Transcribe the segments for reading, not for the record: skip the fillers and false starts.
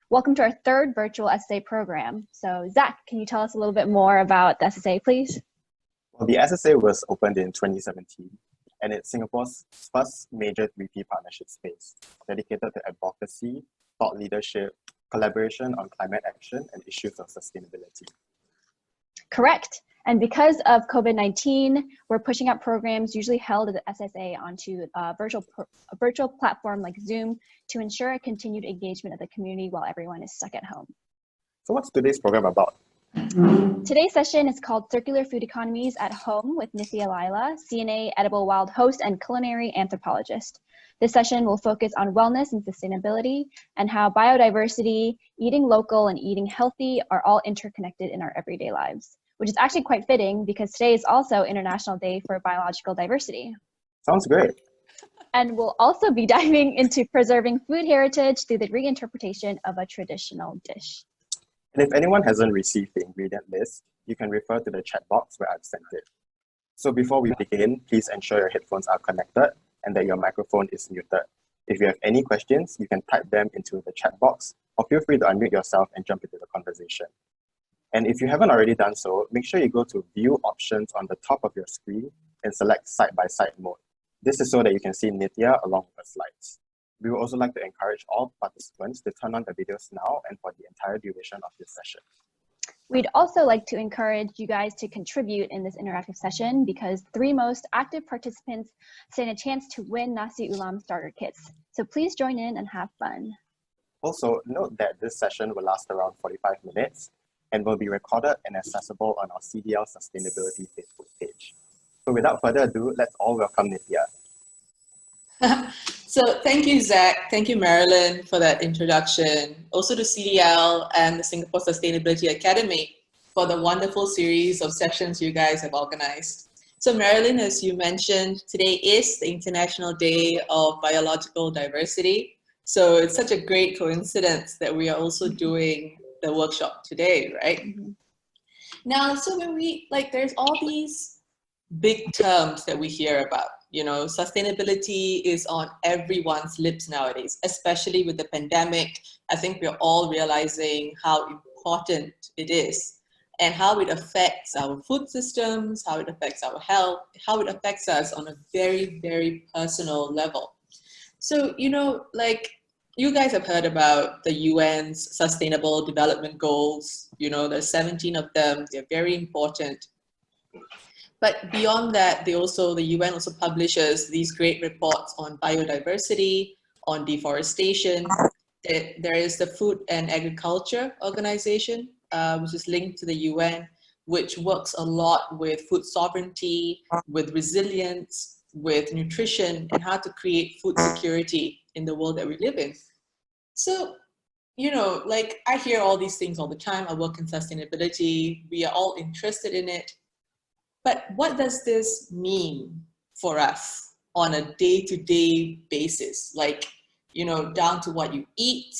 Welcome to our third virtual SSA program. So Zach, can you tell us a little bit more about the SSA, please? Well, the SSA was opened in 2017, and it's Singapore's first major 3P partnership space dedicated to advocacy, thought leadership, collaboration on climate action, and issues of sustainability. Correct. And because of COVID-19, we're pushing out programs usually held at the SSA onto a virtual platform like Zoom to ensure a continued engagement of the community while everyone is stuck at home. So what's today's program about? Today's session is called Circular Food Economies at Home with Nithiya Laila, CNA Edible Wild host and culinary anthropologist. This session will focus on wellness and sustainability and how biodiversity, eating local, and eating healthy are all interconnected in our everyday lives, which is actually quite fitting because today is also International Day for Biological Diversity. Sounds great. And we'll also be diving into preserving food heritage through the reinterpretation of a traditional dish. And if anyone hasn't received the ingredient list, you can refer to the chat box where I've sent it. So before we begin, please ensure your headphones are connected and that your microphone is muted. If you have any questions, you can type them into the chat box or feel free to unmute yourself and jump into the conversation. And if you haven't already done so, make sure you go to View options on the top of your screen and select Side-by-Side mode. This is so that you can see Nithiya along with the slides. We would also like to encourage all participants to turn on the videos now and for the entire duration of this session. We'd also like to encourage you guys to contribute in this interactive session because 3 most active participants stand a chance to win Nasi Ulam starter kits. So please join in and have fun. Also, note that this session will last around 45 minutes and will be recorded and accessible on our CDL Sustainability Facebook page. So without further ado, let's all welcome Nithiya. So thank you, Zach. Thank you, Marilyn, for that introduction. Also to CDL and the Singapore Sustainability Academy for the wonderful series of sessions you guys have organized. So Marilyn, as you mentioned, today is the International Day of Biological Diversity. So it's such a great coincidence that we are also doing the workshop today, right? Mm-hmm. Now, so when there's all these big terms that we hear about. You know, sustainability is on everyone's lips nowadays, especially with the pandemic. I think we're all realizing how important it is and how it affects our food systems, how it affects our health, how it affects us on a very, very personal level. So, you know, like you guys have heard about the UN's Sustainable Development Goals. You know, there's 17 of them. They're very important. But beyond that, the UN also publishes these great reports on biodiversity, on deforestation. There is the Food and Agriculture Organization, which is linked to the UN, which works a lot with food sovereignty, with resilience, with nutrition, and how to create food security in the world that we live in. So, you know, like I hear all these things all the time. I work in sustainability. We are all interested in it. But what does this mean for us on a day-to-day basis? Like, you know, down to what you eat,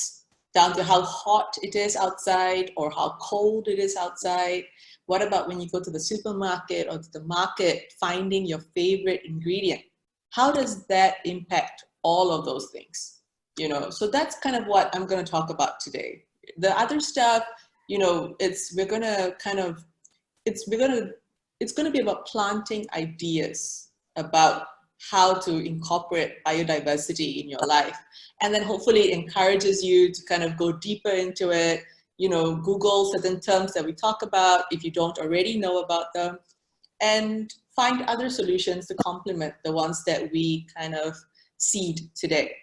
down to how hot it is outside or how cold it is outside. What about when you go to the supermarket or to the market, finding your favorite ingredient? How does that impact all of those things? You know, so that's kind of what I'm going to talk about today. The other stuff, you know, it's going to be about planting ideas about how to incorporate biodiversity in your life. And then hopefully it encourages you to kind of go deeper into it, you know, Google certain terms that we talk about if you don't already know about them, and find other solutions to complement the ones that we kind of seed today.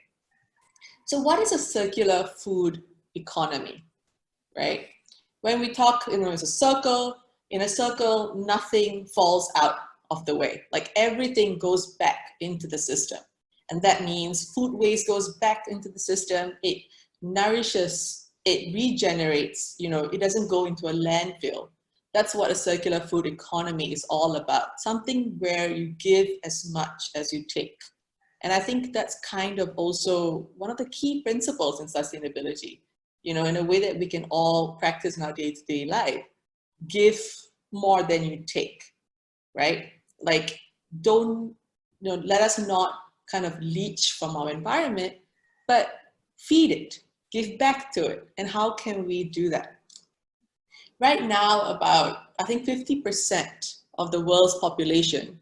So what is a circular food economy, right? When we talk, you know, it's a circle. In a circle, nothing falls out of the way. Like everything goes back into the system. And that means food waste goes back into the system. It nourishes, it regenerates, you know, it doesn't go into a landfill. That's what a circular food economy is all about. Something where you give as much as you take. And I think that's kind of also one of the key principles in sustainability, you know, in a way that we can all practice in our day-to-day life. Give more than you take, right? Like, don't, you know, let us not kind of leech from our environment, but feed it, give back to it? And how can we do that? Right now, about, I think 50% of the world's population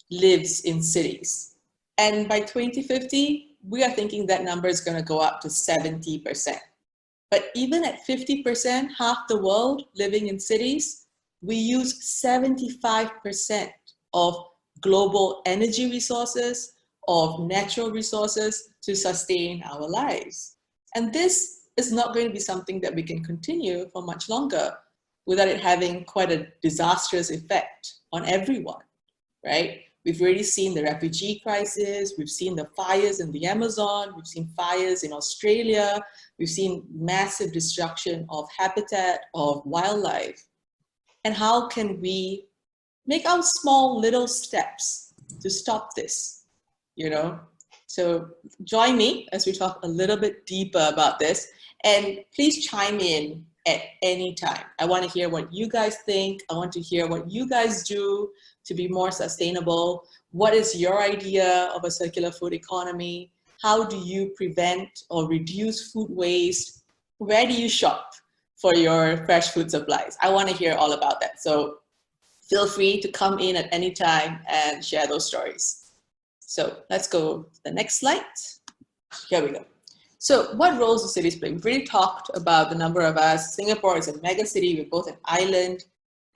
lives in cities. And by 2050, we are thinking that number is going to go up to 70%. But even at 50%, half the world living in cities, we use 75% of global energy resources, of natural resources to sustain our lives. And this is not going to be something that we can continue for much longer without it having quite a disastrous effect on everyone, right? We've already seen the refugee crisis, we've seen the fires in the Amazon, we've seen fires in Australia, we've seen massive destruction of habitat, of wildlife. And how can we make our small little steps to stop this, you know? So join me as we talk a little bit deeper about this, and please chime in at any time. I want to hear what you guys think. I want to hear what you guys do to be more sustainable. What is your idea of a circular food economy? How do you prevent or reduce food waste? Where do you shop for your fresh food supplies? I want to hear all about that. So feel free to come in at any time and share those stories. So let's go to the next slide. Here we go. So what roles do cities play? We've already talked about the number of us. Singapore is a mega city. We're both an island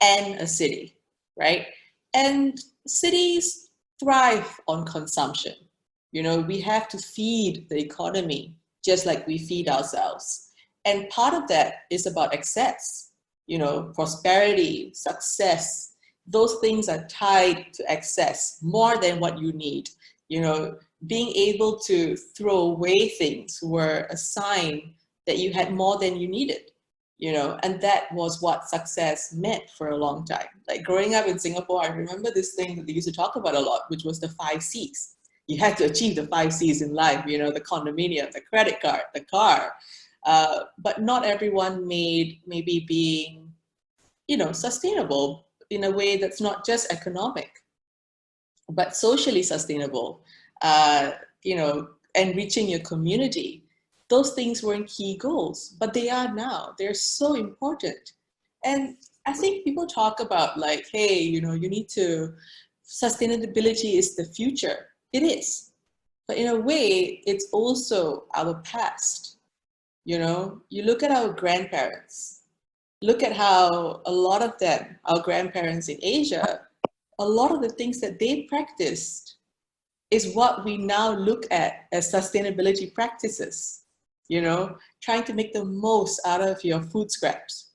and a city, right? And cities thrive on consumption. You know, we have to feed the economy just like we feed ourselves. And part of that is about access, you know, prosperity, success. Those things are tied to access more than what you need. You know, being able to throw away things were a sign that you had more than you needed, you know, and that was what success meant for a long time. Like growing up in Singapore, I remember this thing that they used to talk about a lot, which was the 5 C's. You had to achieve the 5 C's in life, you know, the condominium, the credit card, the car. But not everyone made maybe being, you know, sustainable in a way that's not just economic, but socially sustainable, you know, enriching your community. Those things weren't key goals, but they are now. They're so important. And I think people talk about like, hey, you know, you need to, sustainability is the future. It is. But in a way, it's also our past. You know, you look at our grandparents, look at how a lot of them, our grandparents in Asia, a lot of the things that they practiced is what we now look at as sustainability practices, you know, trying to make the most out of your food scraps,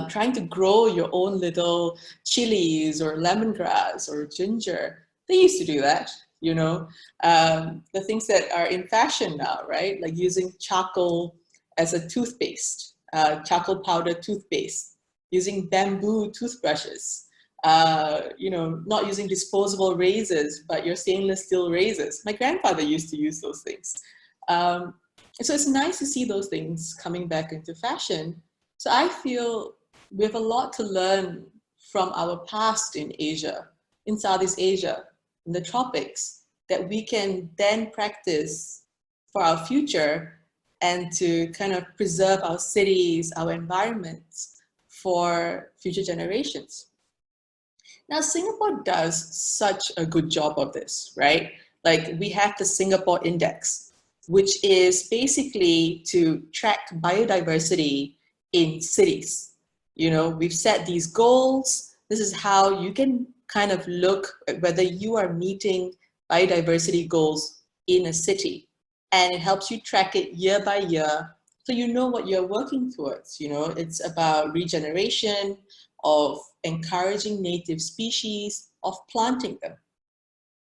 trying to grow your own little chilies or lemongrass or ginger. They used to do that, you know, the things that are in fashion now, right? Like using charcoal as a toothpaste, charcoal powder toothpaste, using bamboo toothbrushes, you know, not using disposable razors, but your stainless steel razors. My grandfather used to use those things. So it's nice to see those things coming back into fashion. So I feel we have a lot to learn from our past in Asia, in Southeast Asia, in the tropics, that we can then practice for our future and to kind of preserve our cities, our environments for future generations. Now, Singapore does such a good job of this, right? Like we have the Singapore Index, which is basically to track biodiversity in cities. You know, we've set these goals. This is how you can kind of look at whether you are meeting biodiversity goals in a city. And it helps you track it year by year, so you know what you're working towards. You know, it's about regeneration, of encouraging native species, of planting them.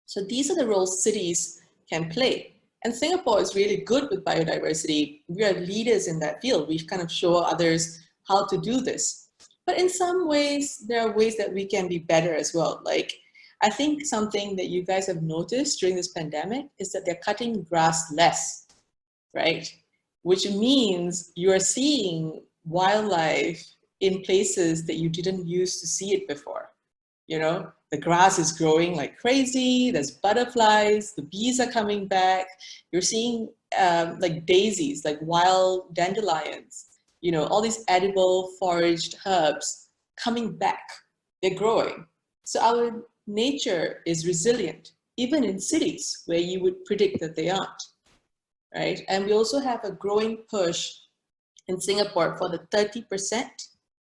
So these are the roles cities can play. And Singapore is really good with biodiversity. We are leaders in that field. We kind of show others how to do this. But in some ways, there are ways that we can be better as well. Like, I think something that you guys have noticed during this pandemic is that they're cutting grass less, right? Which means you're seeing wildlife in places that you didn't used to see it before. You know, the grass is growing like crazy, there's butterflies, the bees are coming back. You're seeing like daisies, like wild dandelions, you know, all these edible foraged herbs coming back. They're growing. So our nature is resilient, even in cities where you would predict that they aren't, right? And we also have a growing push in Singapore for the 30%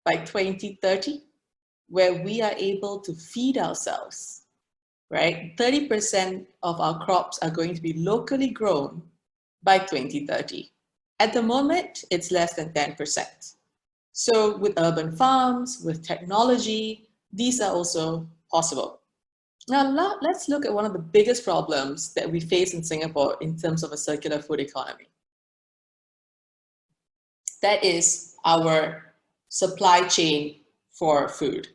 by 2030, where we are able to feed ourselves, right? 30% of our crops are going to be locally grown by 2030. At the moment, it's less than 10%. So with urban farms, with technology, these are also possible. Now, let's look at one of the biggest problems that we face in Singapore in terms of a circular food economy. That is our supply chain for food.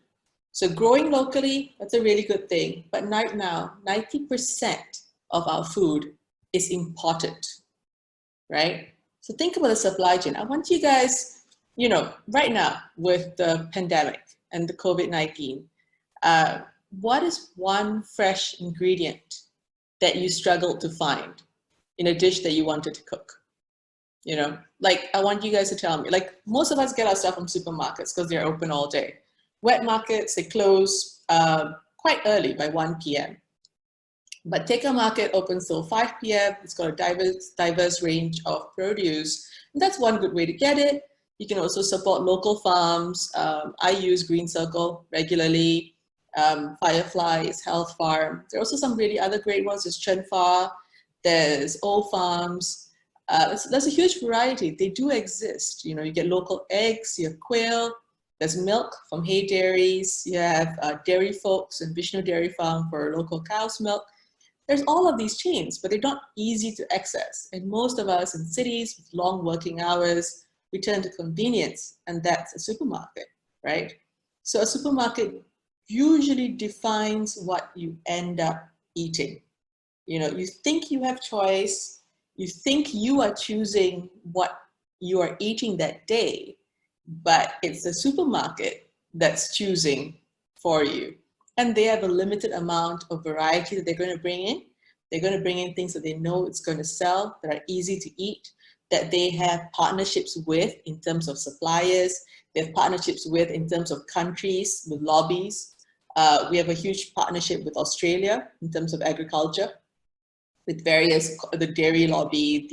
So growing locally, that's a really good thing. But right now, 90% of our food is imported, right? So think about the supply chain. I want you guys, you know, right now with the pandemic and the COVID-19, what is one fresh ingredient that you struggled to find in a dish that you wanted to cook? You know, like I want you guys to tell me, like most of us get our stuff from supermarkets because they're open all day. Wet markets, they close quite early by 1 p.m. But Tekka Market opens till 5 p.m. It's got a diverse range of produce. And that's one good way to get it. You can also support local farms. I use Green Circle regularly. Fireflies, Health Farm. There are also some really other great ones. There's Chen Fa, there's Old Farms. There's a huge variety. They do exist. You know, you get local eggs, you have quail, there's milk from Hay Dairies, you have Dairy Folks and Vishnu Dairy Farm for local cow's milk. There's all of these chains, but they're not easy to access. And most of us in cities with long working hours, we turn to convenience, and that's a supermarket, right? So a supermarket usually defines what you end up eating. You know, you think you have choice, you think you are choosing what you are eating that day, but it's the supermarket that's choosing for you. And they have a limited amount of variety that they're going to bring in. They're going to bring in things that they know it's going to sell, that are easy to eat, that they have partnerships with in terms of suppliers. They have partnerships with in terms of countries, with lobbies. We have a huge partnership with Australia in terms of agriculture, with the dairy lobby,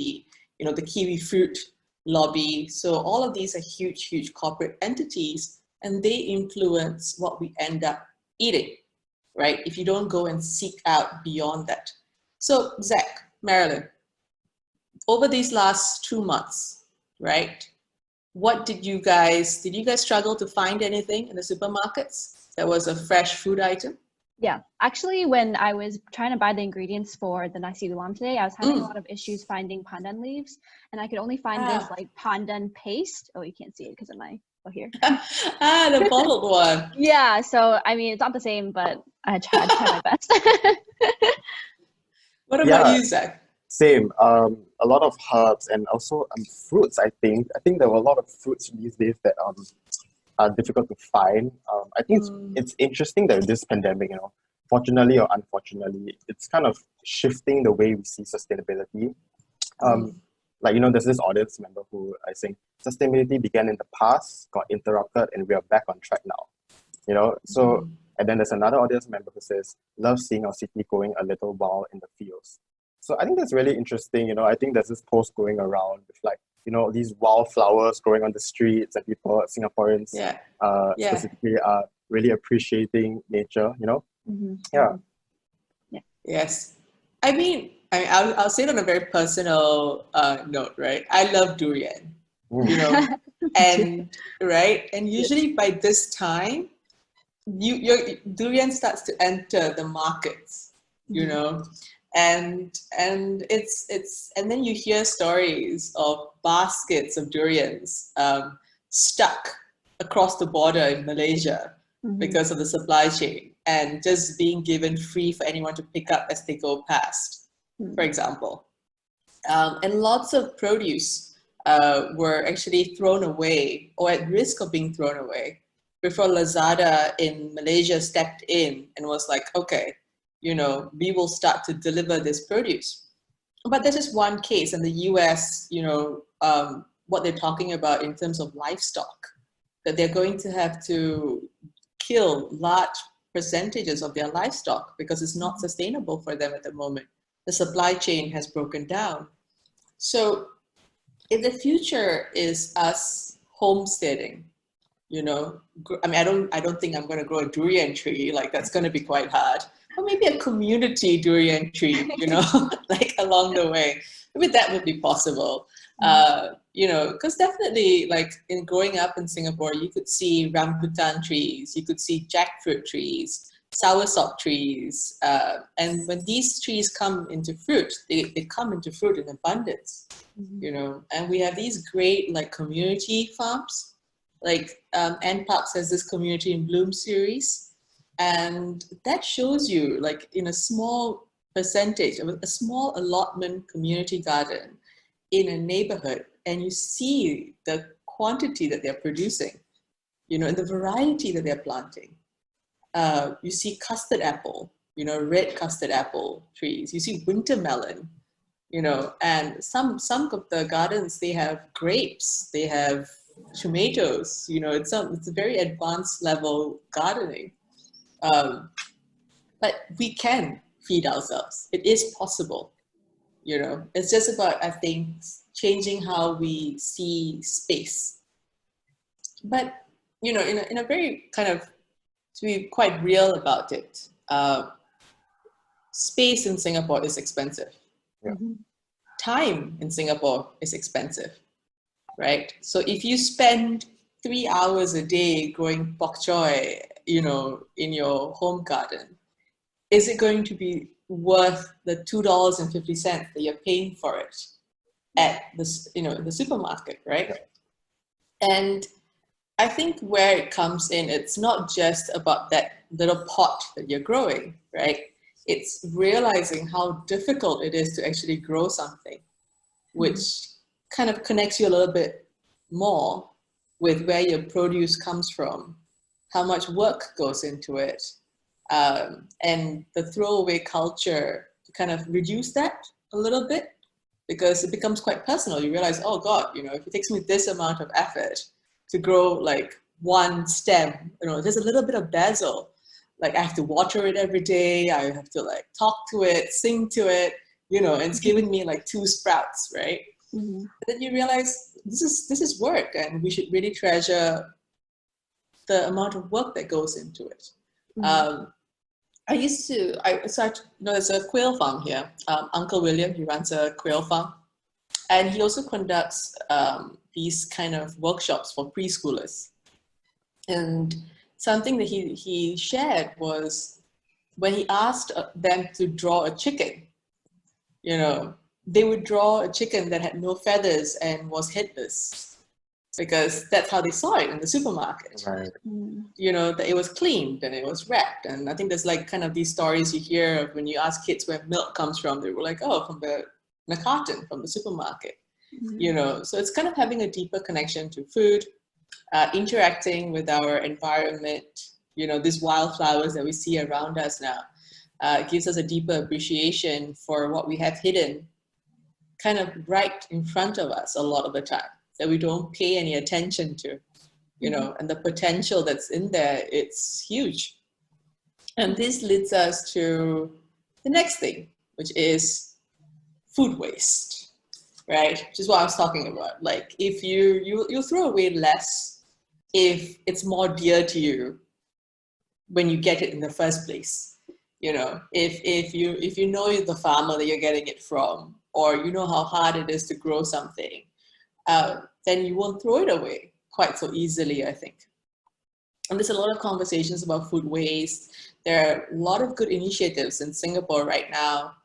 the kiwi fruit lobby. So all of these are huge, huge corporate entities, and they influence what we end up eating, right? If you don't go and seek out beyond that. So Zach, Marilyn, over these last 2 months, right? What did you guys struggle to find anything in the supermarkets that was a fresh food item? Yeah, actually, when I was trying to buy the ingredients for the Nasi Ulam today, I was having a lot of issues finding pandan leaves, and I could only find this like pandan paste. Oh, you can't see it because of my, here. The bottled one. Yeah, so I mean, it's not the same, but I tried my best. What about you, Zach? Same. A lot of herbs and also fruits. I think there were a lot of fruits these days that are difficult to find. I think it's interesting that this pandemic, you know, fortunately or unfortunately, it's kind of shifting the way we see sustainability. Like, you know, there's this audience member who I think sustainability began in the past, got interrupted, and we are back on track now. You know, so and then there's another audience member who says, love seeing our city going a little wild in the fields. So I think that's really interesting. You know, I think there's this post going around with like, you know, these wildflowers growing on the streets, and people, Singaporeans specifically, are really appreciating nature, you know? Yes. I mean, I'll say it on a very personal note, right? I love durian, you know, and right. And usually by this time, your durian starts to enter the markets, you know, and it's and then you hear stories of baskets of durians stuck across the border in Malaysia because of the supply chain, and just being given free for anyone to pick up as they go past, for example. And lots of produce were actually thrown away or at risk of being thrown away before Lazada in Malaysia stepped in and was like, okay, you know, we will start to deliver this produce. But there's just one case in the US, what they're talking about in terms of livestock, that they're going to have to kill large percentages of their livestock because it's not sustainable for them at the moment. The supply chain has broken down. So if the future is us homesteading, I don't think I'm going to grow a durian tree. Like, that's going to be quite hard. Or maybe a community durian tree, like along the way. Maybe that would be possible. Because definitely, like, in growing up in Singapore, you could see rambutan trees, you could see jackfruit trees, soursop trees. And when these trees come into fruit, they come into fruit in abundance, and we have these great, like, community farms. Like, NParks has this Community in Bloom series, and that shows you, like, in a small percentage, a small allotment community garden in a neighborhood, and you see the quantity that they're producing, and the variety that they're planting. You see custard apple, red custard apple trees. You see winter melon, and some of the gardens, they have grapes, they have tomatoes, it's a very advanced level gardening. But we can feed ourselves. It is possible, It's just about, I think, changing how we see space. But, in a very kind of, to be quite real about it, space in Singapore is expensive. Yeah. Time in Singapore is expensive, right? So if you spend 3 hours a day growing bok choy, in your home garden, is it going to be worth the $2.50 that you're paying for it at the, in the supermarket, right? And I think where it comes in, it's not just about that little pot that you're growing, right? It's realizing how difficult it is to actually grow something, which kind of connects you a little bit more with where your produce comes from, how much work goes into it, and the throwaway culture to kind of reduce that a little bit, because it becomes quite personal. You realize, oh God, if it takes me this amount of effort to grow like one stem, there's a little bit of basil. Like, I have to water it every day. I have to, like, talk to it, sing to it, and it's giving me like 2 sprouts, right? And then you realize this is work, and we should really treasure the amount of work that goes into it. There's a quail farm here. Uncle William, he runs a quail farm, and he also conducts these kind of workshops for preschoolers. And something that he shared was when he asked them to draw a chicken, they would draw a chicken that had no feathers and was headless, because that's how they saw it in the supermarket. Right. That it was cleaned and it was wrapped. And I think there's like kind of these stories you hear of when you ask kids where milk comes from, they were like, oh, from the carton from the supermarket. So it's kind of having a deeper connection to food, interacting with our environment, these wildflowers that we see around us now, gives us a deeper appreciation for what we have hidden kind of right in front of us a lot of the time, that we don't pay any attention to, and the potential that's in there, it's huge. And this leads us to the next thing, which is food waste, right? Which is what I was talking about. Like, if you'll throw away less if it's more dear to you when you get it in the first place. If you know the farmer that you're getting it from, or you know how hard it is to grow something, then you won't throw it away quite so easily, I think. And there's a lot of conversations about food waste. There are a lot of good initiatives in Singapore right now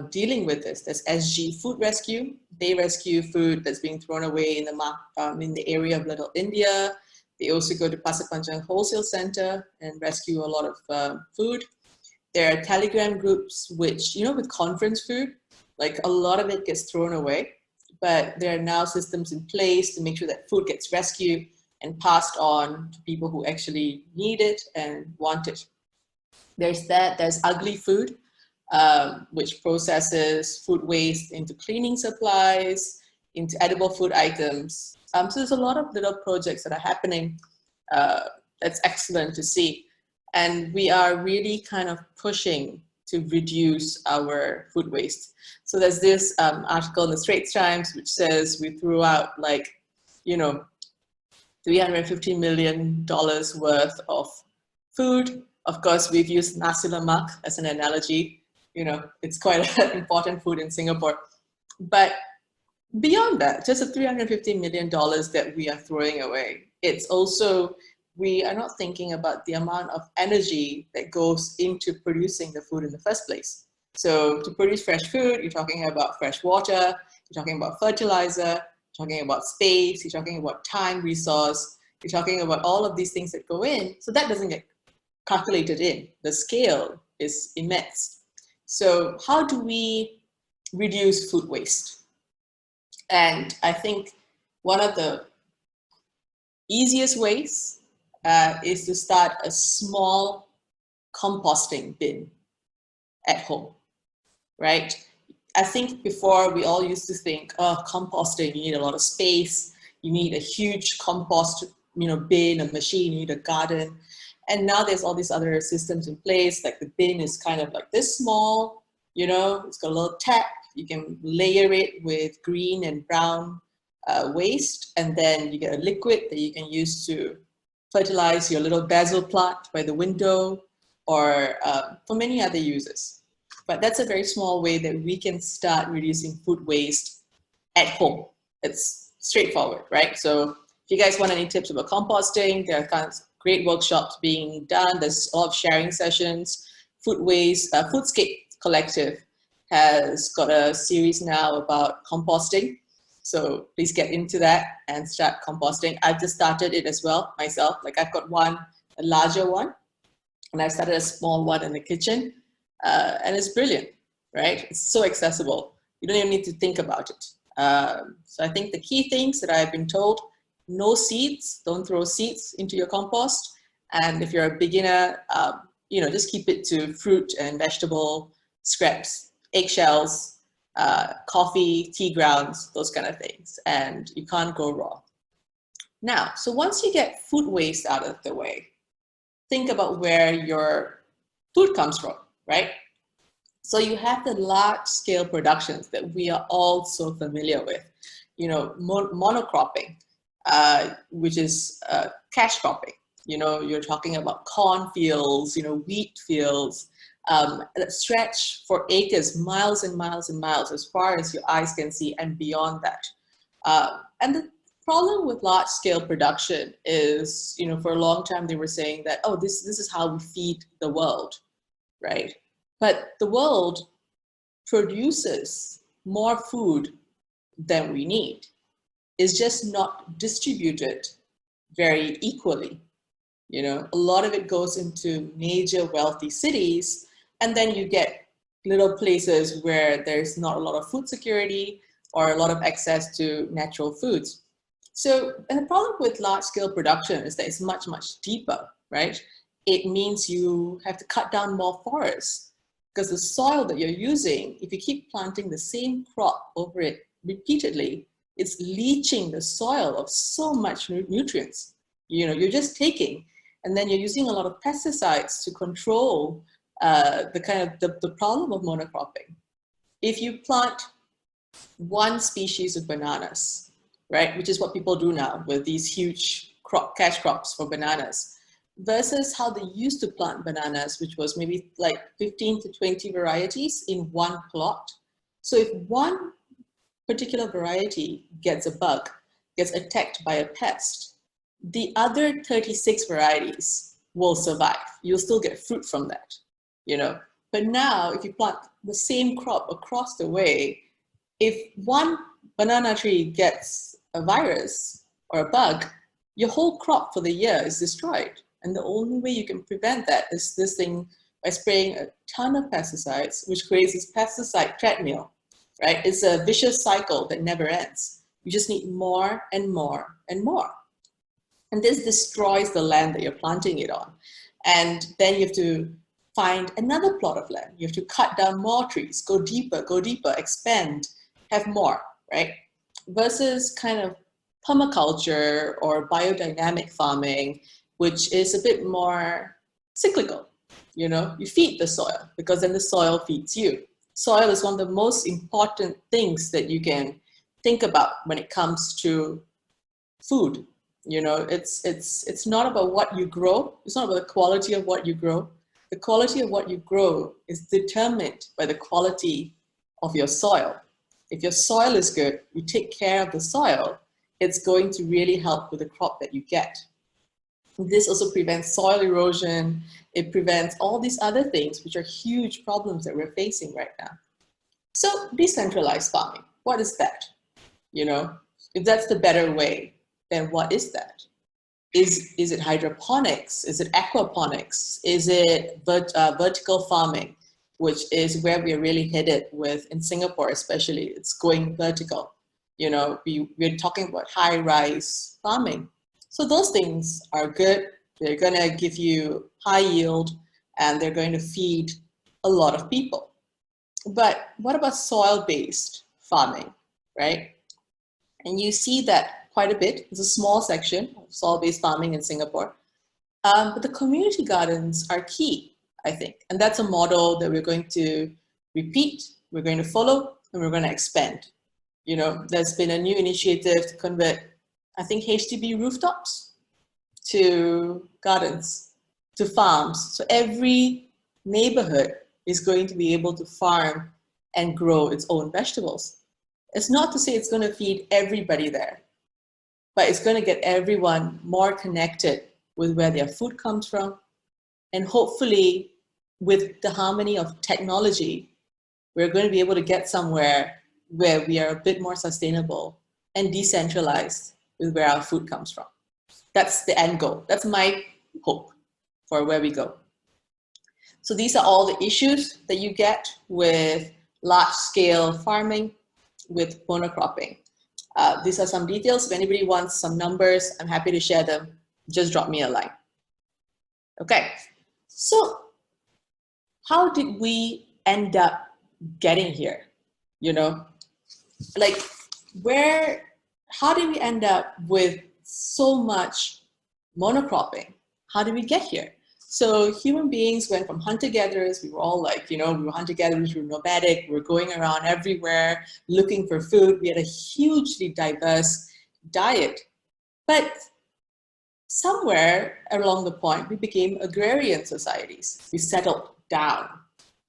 dealing with this. There's SG Food Rescue. They rescue food that's being thrown away in the area of Little India. They also go to Pasir Panjang Wholesale Center and rescue a lot of food. There are Telegram groups which, with conference food, like a lot of it gets thrown away, but there are now systems in place to make sure that food gets rescued and passed on to people who actually need it and want it. There's that. There's ugly food. which processes food waste into cleaning supplies, into edible food items. So there's a lot of little projects that are happening. That's excellent to see. And we are really kind of pushing to reduce our food waste. So there's this article in the Straits Times which says we threw out like, $350 million worth of food. Of course, we've used nasi lemak as an analogy. It's quite an important food in Singapore. But beyond that, just the $350 million that we are throwing away, it's also, we are not thinking about the amount of energy that goes into producing the food in the first place. So to produce fresh food, you're talking about fresh water, you're talking about fertilizer, you're talking about space, you're talking about time, resource, you're talking about all of these things that go in. So that doesn't get calculated in. The scale is immense. So how do we reduce food waste? And I think one of the easiest ways is to start a small composting bin at home, right? I think before we all used to think, oh, composting, you need a lot of space, you need a huge compost, bin, a machine, you need a garden. And now there's all these other systems in place, like the bin is kind of like this small, it's got a little tap, you can layer it with green and brown waste, and then you get a liquid that you can use to fertilize your little basil plant by the window, or for many other uses. But that's a very small way that we can start reducing food waste at home. It's straightforward, right? So if you guys want any tips about composting, there are kind of great workshops being done. There's a lot of sharing sessions. Foodscape Collective has got a series now about composting. So please get into that and start composting. I've just started it as well myself. Like I've got a larger one, and I started a small one in the kitchen, and it's brilliant, right? It's so accessible. You don't even need to think about it. So I think the key things that I've been told: no seeds, don't throw seeds into your compost. And if you're a beginner, just keep it to fruit and vegetable scraps, eggshells, coffee, tea grounds, those kind of things, and you can't go wrong. Now, so once you get food waste out of the way, think about where your food comes from, right? So you have the large-scale productions that we are all so familiar with, monocropping, which is cash cropping. You're talking about cornfields, wheat fields, that stretch for acres, miles and miles and miles, as far as your eyes can see and beyond that. And the problem with large-scale production is, for a long time they were saying that, oh, this is how we feed the world, right? But the world produces more food than we need. It's just not distributed very equally. A lot of it goes into major wealthy cities, and then you get little places where there's not a lot of food security or a lot of access to natural foods. So, and the problem with large-scale production is that it's much, much deeper, right? It means you have to cut down more forests, because the soil that you're using, if you keep planting the same crop over it repeatedly, it's leaching the soil of so much nutrients. You're just taking, and then you're using a lot of pesticides to control the problem of monocropping. If you plant one species of bananas, right, which is what people do now with these huge cash crops for bananas, versus how they used to plant bananas, which was maybe like 15 to 20 varieties in one plot. So if one particular variety gets a bug, gets attacked by a pest, the other 36 varieties will survive. You'll still get fruit from that, But now, if you plant the same crop across the way, if one banana tree gets a virus or a bug, your whole crop for the year is destroyed. And the only way you can prevent that is this thing by spraying a ton of pesticides, which creates this pesticide treadmill, right? It's a vicious cycle that never ends. You just need more and more and more. And this destroys the land that you're planting it on. And then you have to find another plot of land. You have to cut down more trees, go deeper, expand, have more, right? Versus kind of permaculture or biodynamic farming, which is a bit more cyclical. You know, you feed the soil because then the soil feeds you. Soil is one of the most important things that you can think about when it comes to food. You know, it's not about what you grow. It's not about the quality of what you grow. The quality of what you grow is determined by the quality of your soil. If your soil is good, you take care of the soil, it's going to really help with the crop that you get. This also prevents soil erosion. It prevents all these other things, which are huge problems that we're facing right now. So decentralized farming, what is that? You know, if that's the better way, then what is that? Is it hydroponics? Is it aquaponics? Is it vertical farming, which is where we're really headed with in Singapore, especially? It's going vertical. You know, we're talking about high-rise farming. So those things are good. They're going to give you high yield, and they're going to feed a lot of people. But what about soil-based farming, right? And you see that quite a bit. It's a small section of soil-based farming in Singapore. But the community gardens are key, I think. And that's a model that we're going to repeat, we're going to follow, and we're going to expand. You know, there's been a new initiative to convert, I think, HDB rooftops to gardens, to farms. So every neighborhood is going to be able to farm and grow its own vegetables. It's not to say it's going to feed everybody there, but it's going to get everyone more connected with where their food comes from. And hopefully, with the harmony of technology, we're going to be able to get somewhere where we are a bit more sustainable and decentralized with where our food comes from. That's the end goal. That's my hope for where we go. So these are all the issues that you get with large-scale farming, with monocropping. These are some details. If anybody wants some numbers, I'm happy to share them. Just drop me a line. Okay, so how did we end up getting here? You know, like how did we end up with so much monocropping? How did we get here? So human beings went from hunter-gatherers. We were all like, you know, we were hunter-gatherers, we were nomadic, we were going around everywhere looking for food. We had a hugely diverse diet. But somewhere along the point, we became agrarian societies. We settled down.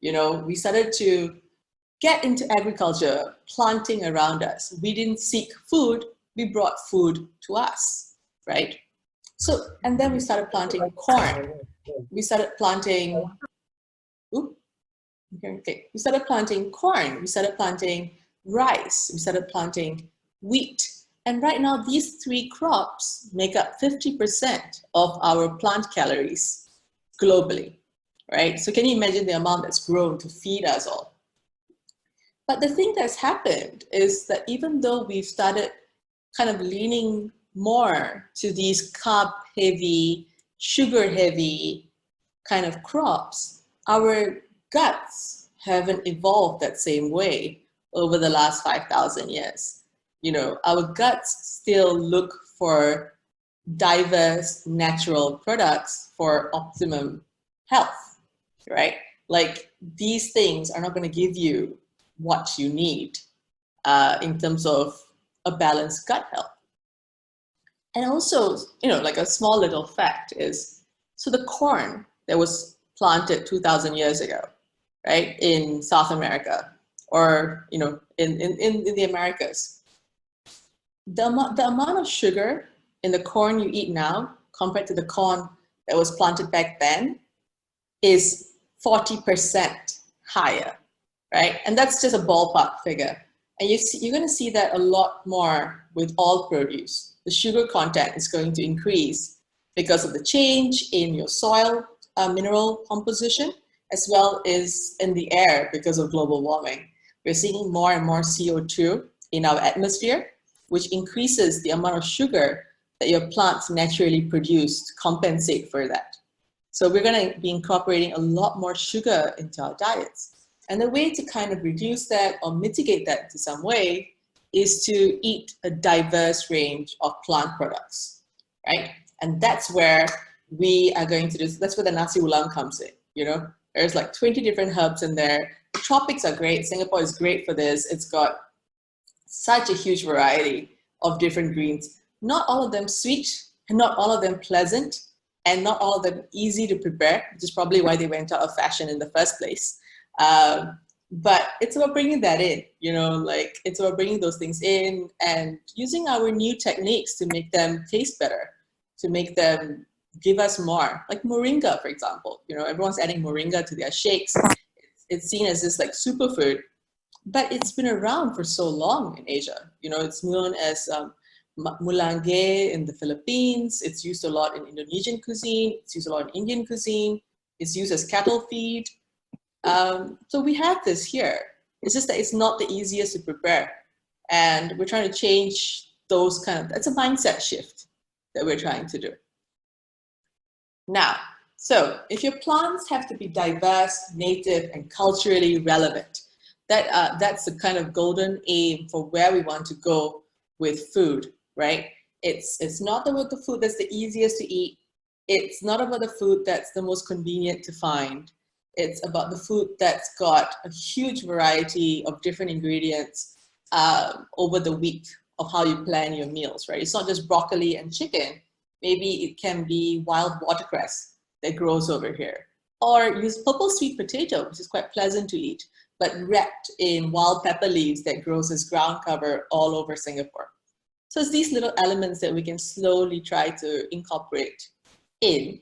You know, we started to get into agriculture, planting around us. We didn't seek food, we brought food to us, right? So, and then we started planting corn. We started planting, we started planting corn, we started planting rice, we started planting wheat. And right now, these three crops make up 50% of our plant calories globally, right? So can you imagine the amount that's grown to feed us all? But the thing that's happened is that even though we've started kind of leaning more to these carb-heavy, sugar-heavy kind of crops, our guts haven't evolved that same way over the last 5,000 years. You know, our guts still look for diverse, natural products for optimum health, right? Like these things are not going to give you what you need in terms of a balanced gut health. And also, you know, like a small little fact is, so the corn that was planted 2,000 years ago, right, in South America, or, you know, in the Americas, the amount of sugar in the corn you eat now compared to the corn that was planted back then is 40% higher, right? And that's just a ballpark figure. And you're going to see that a lot more with all produce. The sugar content is going to increase because of the change in your soil mineral composition, as well as in the air because of global warming. We're seeing more and more CO2 in our atmosphere, which increases the amount of sugar that your plants naturally produce to compensate for that. So we're going to be incorporating a lot more sugar into our diets. And the way to kind of reduce that or mitigate that to some way is to eat a diverse range of plant products, right? And that's where we are going to do, that's where the Nasi Ulam comes in, you know? There's like 20 different herbs in there. The tropics are great. Singapore is great for this. It's got such a huge variety of different greens. Not all of them sweet, and not all of them pleasant, and not all of them easy to prepare, which is probably why they went out of fashion in the first place. But it's about bringing that in, you know, like it's about bringing those things in and using our new techniques to make them taste better, to make them give us more. Like moringa, for example, you know, everyone's adding moringa to their shakes. It's seen as this like superfood, but it's been around for so long in Asia. You know, it's known as mulangge in the Philippines. It's used a lot in Indonesian cuisine. It's used a lot in Indian cuisine. It's used as cattle feed. So we have this here. It's just that it's not the easiest to prepare. And we're trying to change those that's a mindset shift that we're trying to do. Now, so if your plants have to be diverse, native, and culturally relevant, that's the kind of golden aim for where we want to go with food, right? It's not about the food that's the easiest to eat. It's not about the food that's the most convenient to find. It's about the food that's got a huge variety of different ingredients over the week of how you plan your meals, right? It's not just broccoli and chicken. Maybe it can be wild watercress that grows over here. Or use purple sweet potato, which is quite pleasant to eat, but wrapped in wild pepper leaves that grows as ground cover all over Singapore. So it's these little elements that we can slowly try to incorporate in.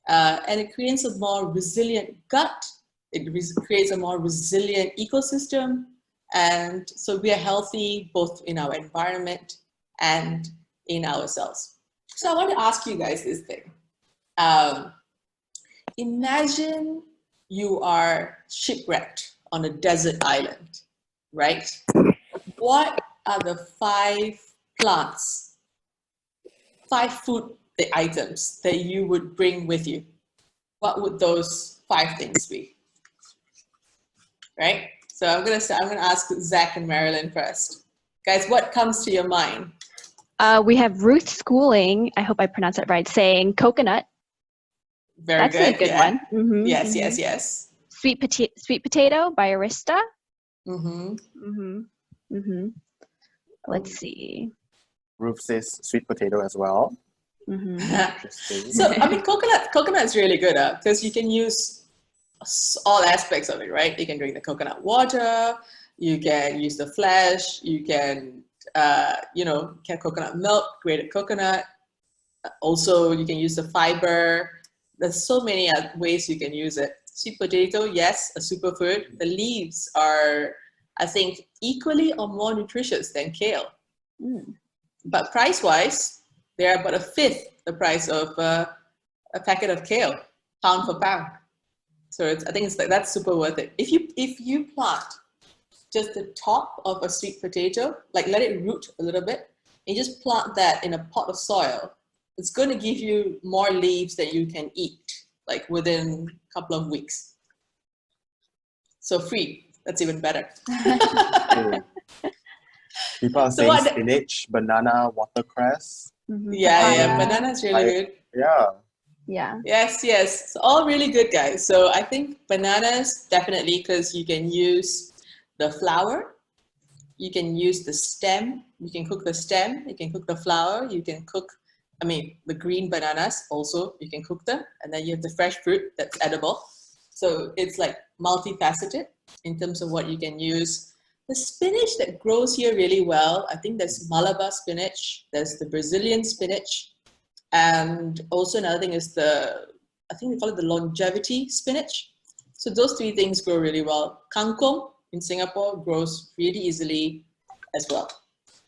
And it creates a more resilient gut. It creates a more resilient ecosystem. And so we are healthy both in our environment and in ourselves. So I want to ask you guys this thing. Imagine you are shipwrecked on a desert island, right? What are the 5 plants, 5 food items that you would bring with you? What would those 5 things be? Right? So I'm gonna ask Zach and Marilyn first. Guys, what comes to your mind? We have Ruth Schooling, I hope I pronounced that right, saying coconut. That's a good one. Mm-hmm, yes, mm-hmm. yes. Sweet potato by Arista. Mm-hmm. Mm-hmm. Mm-hmm. Let's see. Ruth says sweet potato as well. Mm-hmm. Interesting. So I mean, coconut is really good because you can use all aspects of it, right? You can drink the coconut water. You can use the flesh. You can get coconut milk, grated coconut. Also, you can use the fiber. There's so many ways you can use it. Sweet potato, yes, a superfood. The leaves are, I think, equally or more nutritious than kale. Mm. But price-wise, they're about 1/5 the price of a packet of kale, pound for pound. So I think that's super worth it. If you plant just the top of a sweet potato, like let it root a little bit, and just plant that in a pot of soil, it's going to give you more leaves that you can eat, like within a couple of weeks. So free, that's even better. People are saying spinach, banana, watercress. Mm-hmm. Yeah, banana's really good. Yeah. Yes. So all really good, guys. So I think bananas, definitely, because you can use the flower, you can use the stem, you can cook the stem, you can cook the flower, you can cook, the green bananas also, you can cook them, and then you have the fresh fruit that's edible. So it's like multifaceted in terms of what you can use. The spinach that grows here really well, I think there's Malabar spinach, there's the Brazilian spinach, and also another thing is I think they call it the longevity spinach. So those 3 things grow really well. Kangkong in Singapore grows really easily as well.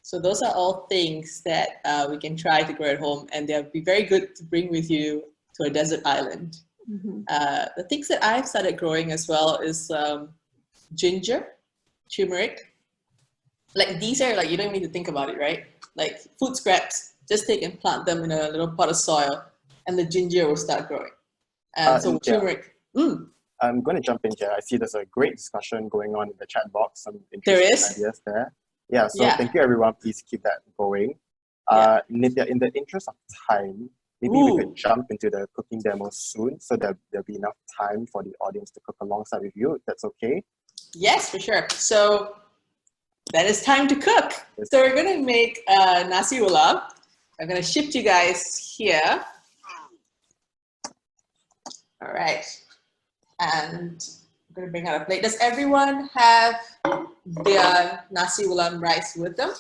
So those are all things that we can try to grow at home, and they'll be very good to bring with you to a desert island. Mm-hmm. The things that I've started growing as well is ginger, turmeric. Like these are like, you don't need to think about it, right? Like food scraps, just take and plant them in a little pot of soil and the ginger will start growing. And so Yeah. turmeric. I'm going to jump in here. I see there's a great discussion going on in the chat box. Some There interesting is. ideas there. Yeah, so Yeah. thank you everyone. Please keep that going. Yeah. Nithiya, in the interest of time, maybe we could jump into the cooking demo soon so that there'll be enough time for the audience to cook alongside with you, if that's okay. Yes, for sure. So then it's time to cook. Yes. So we're going to make Nasi Ulam. I'm going to shift you guys here. All right. And I'm going to bring out a plate. Does everyone have their Nasi Ulam rice with them?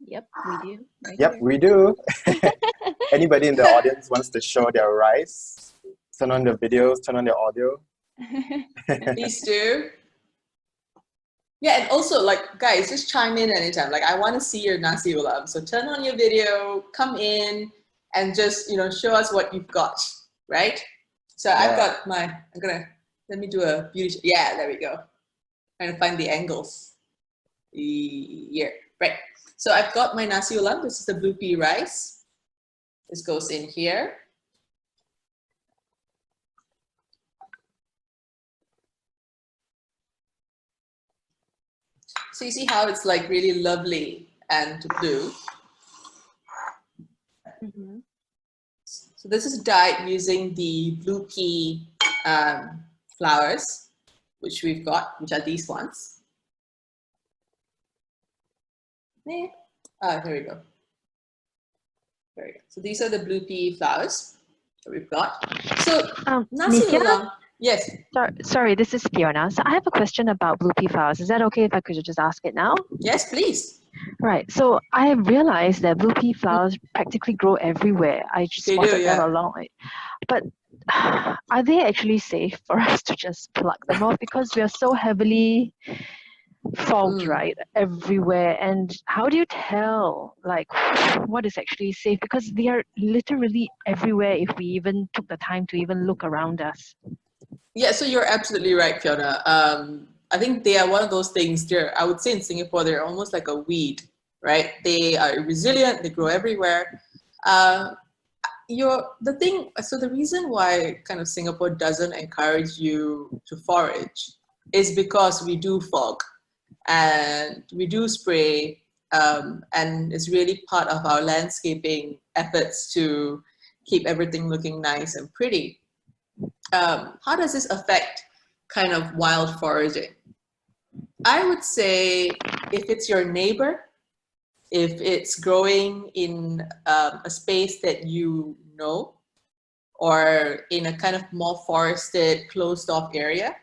Yep, we do. Right Yep, here. we do. Anybody in the audience wants to show their rice? Turn on the videos, turn on the audio. Please do. Yeah, and also, like, guys, just chime in anytime. Like, I want to see your Nasi Ulam. So turn on your video, come in, and just, show us what you've got, right? So I've got let me do a beauty, yeah, there we go. Trying to find the angles. Here, right. So I've got my Nasi Ulam. This is the blue pea rice. This goes in here. So you see how it's like really lovely and blue. Mm-hmm. So this is dyed using the blue pea flowers, which we've got, which are these ones. Here we go. There we go. So these are the blue pea flowers that we've got. So Nasi Nithiya? Ulam, yes. Sorry, this is Fiona. So I have a question about blue pea flowers. Is that okay if I could just ask it now? Yes, please. Right. So I have realized that blue pea flowers practically grow everywhere. I just They spotted do, them yeah. along it. But are they actually safe for us to just pluck them off? Because we are so heavily fogged, right, everywhere. And how do you tell, like, what is actually safe? Because they are literally everywhere if we even took the time to even look around us. Yeah, so you're absolutely right, Fiona. I think they are one of those things. I would say in Singapore, they're almost like a weed, right? They are resilient. They grow everywhere. The reason why kind of Singapore doesn't encourage you to forage is because we do fog and we do spray, and it's really part of our landscaping efforts to keep everything looking nice and pretty. How does this affect kind of wild foraging? I would say if it's your neighbor, if it's growing in a space that you know, or in a kind of more forested, closed off area,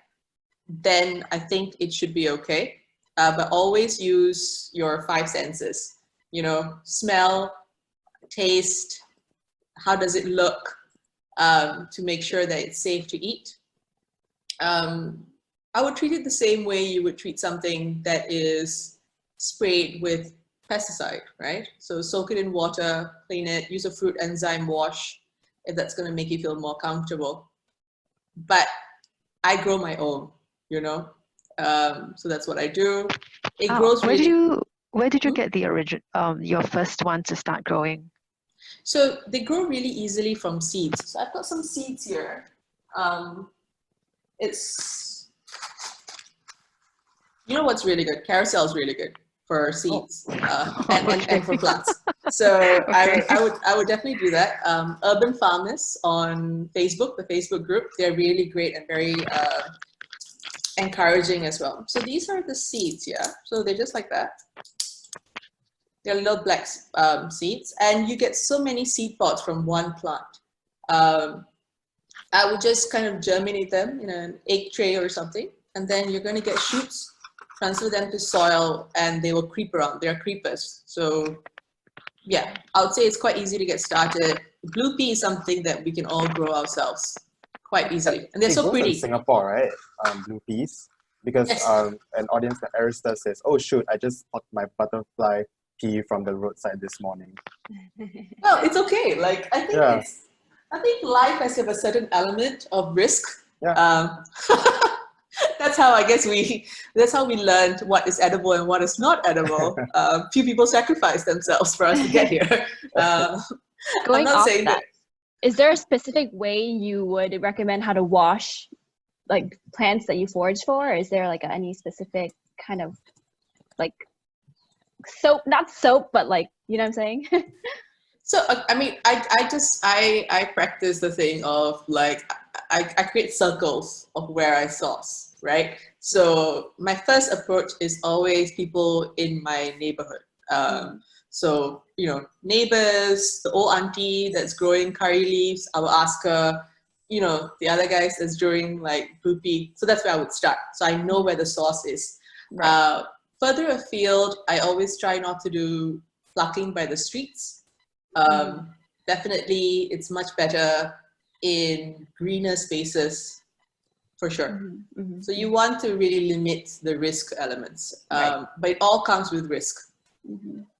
then I think it should be okay. But always use your 5 senses, smell, taste, how does it look, to make sure that it's safe to eat. I would treat it the same way you would treat something that is sprayed with pesticide, right? So soak it in water, clean it, use a fruit enzyme wash if that's going to make you feel more comfortable. But I grow my own, so that's what I do. It grows really. Where did you get the your first one to start growing? So they grow really easily from seeds. So I've got some seeds here. What's really good? Carousel is really good for seeds and for plants. So okay. I would definitely do that. Urban Farmers on Facebook, the Facebook group, they're really great and very encouraging as well. So these are the seeds, yeah. So they're just like that. They're little black seeds, and you get so many seed pods from one plant. I would just kind of germinate them in an egg tray or something, and then you're going to get shoots, transfer them to soil, and they will creep around. They're creepers. So yeah, I would say it's quite easy to get started. Blue pea is something that we can all grow ourselves quite easily, and they're so pretty. In Singapore, right? Blue peas, because Yes. An audience like Arista says, "Oh shoot, I just plucked my butterfly pea from the roadside this morning." Well, it's okay. Like I think life has a certain element of risk. Yeah. That's how that's how we learned what is edible and what is not edible. Few people sacrificed themselves for us to get here. I'm Going not off saying that, is there a specific way you would recommend how to wash like plants that you forage for? Or is there like any specific kind of like soap, not soap, but like, you know what I'm saying? So I mean, I practice the thing of like I create circles of where I source, right? So my first approach is always people in my neighborhood. So neighbors, the old auntie that's growing curry leaves, I will ask her. The other guys that's growing like blue pea. So that's where I would start. So I know where the source is. Right. Further afield, I always try not to do plucking by the streets. Definitely, it's much better in greener spaces, for sure. So you want to really limit the risk elements, Right. but it all comes with risk,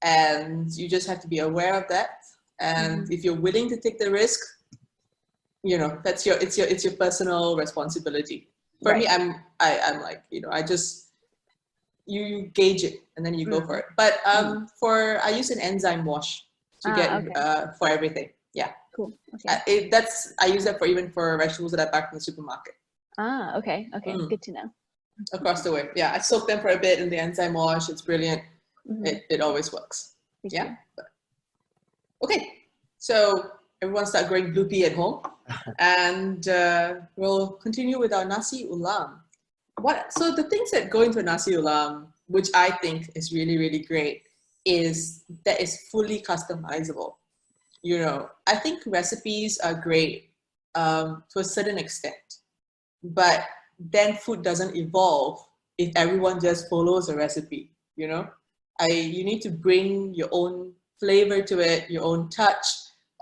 and you just have to be aware of that. And if you're willing to take the risk, that's it's your personal responsibility. For me, I'm like you gauge it and then you go for it. But I use an enzyme wash to get for everything. Yeah. Cool. Okay. I use that even for vegetables that I buy from the supermarket. Okay. Good to know. Across the way. Yeah, I soak them for a bit in the enzyme wash. It's brilliant. It always works. Thank you. Okay, so everyone start growing blue pea at home, and we'll continue with our Nasi Ulam. So the things that go into a Nasi Ulam, which I think is really, really great, is that it's fully customizable. I think recipes are great to a certain extent, but then food doesn't evolve if everyone just follows a recipe. You need to bring your own flavor to it, your own touch,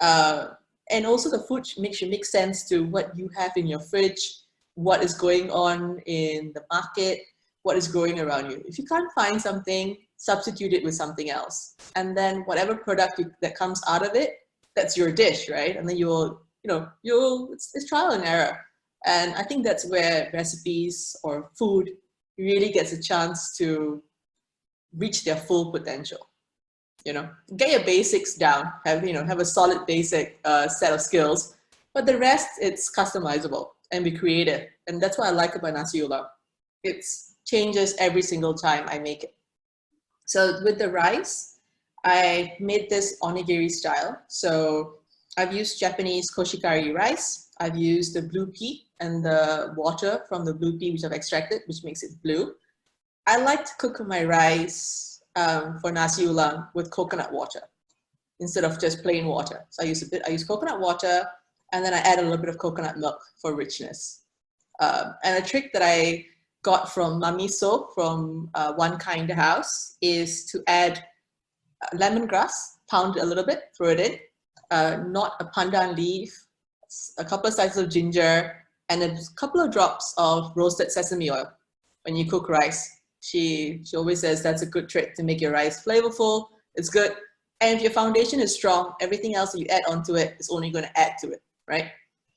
and also the food should make sense to what you have in your fridge, what is going on in the market, what is growing around you. If you can't find something, substitute it with something else, and then whatever product that comes out of it, that's your dish, right? And then it's trial and error. And I think that's where recipes or food really gets a chance to reach their full potential. Get your basics down, have a solid basic set of skills, but the rest, it's customizable and be creative. And that's what I like about Nasi Ulam. It changes every single time I make it. So with the rice, I made this onigiri style. So I've used Japanese koshikari rice. I've used the blue pea and the water from the blue pea, which I've extracted, which makes it blue. I like to cook my rice for Nasi Ulam with coconut water instead of just plain water. So I use coconut water, and then I add a little bit of coconut milk for richness. And a trick that I got from Mamiso from One Kind House is to add lemongrass, pound it a little bit, throw it in, not a pandan leaf, a couple of slices of ginger, and a couple of drops of roasted sesame oil when you cook rice. She always says that's a good trick to make your rice flavorful. It's good. And if your foundation is strong, everything else that you add onto it is only going to add to it, right?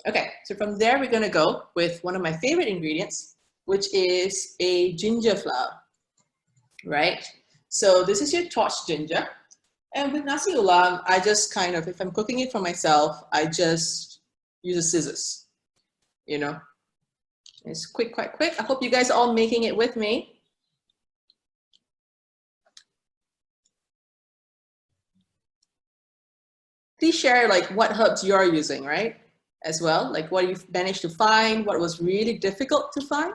Okay, so from there, we're going to go with one of my favorite ingredients, which is a ginger flower, right? So this is your torched ginger. And with Nasi Ulam, I just if I'm cooking it for myself, I just use a scissors, It's quick, quite quick. I hope you guys are all making it with me. Please share what herbs you're using, right? As well, what you've managed to find, what was really difficult to find.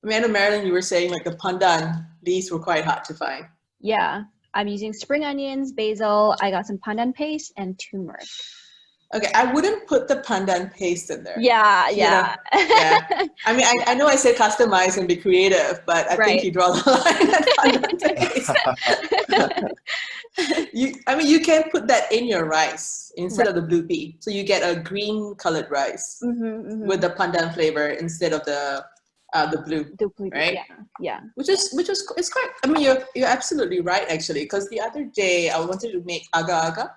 I mean, I know Marilyn, you were saying the pandan leaves were quite hard to find. Yeah, I'm using spring onions, basil. I got some pandan paste and turmeric. Okay, I wouldn't put the pandan paste in there. Yeah. Yeah. I mean, I know I say customize and be creative, but I think you draw the line at pandan paste. You can put that in your rice instead of the blue pea. So you get a green colored rice with the pandan flavor instead of the blue, right? Yeah. Which is it's quite. I mean, you're absolutely right actually, because the other day I wanted to make agar-agar,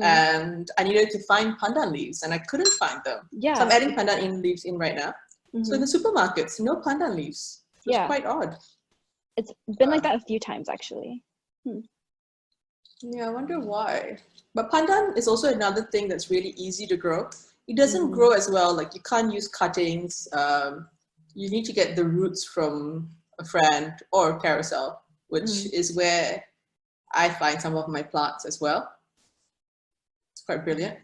and I needed to find pandan leaves, and I couldn't find them. Yeah. So I'm adding pandan leaves in right now. So in the supermarkets, no pandan leaves. It's quite odd. It's been like that a few times actually. Yeah, I wonder why. But pandan is also another thing that's really easy to grow. It doesn't grow as well. Like you can't use cuttings. You need to get the roots from a friend or carousel, which is where I find some of my plants as well. It's quite brilliant.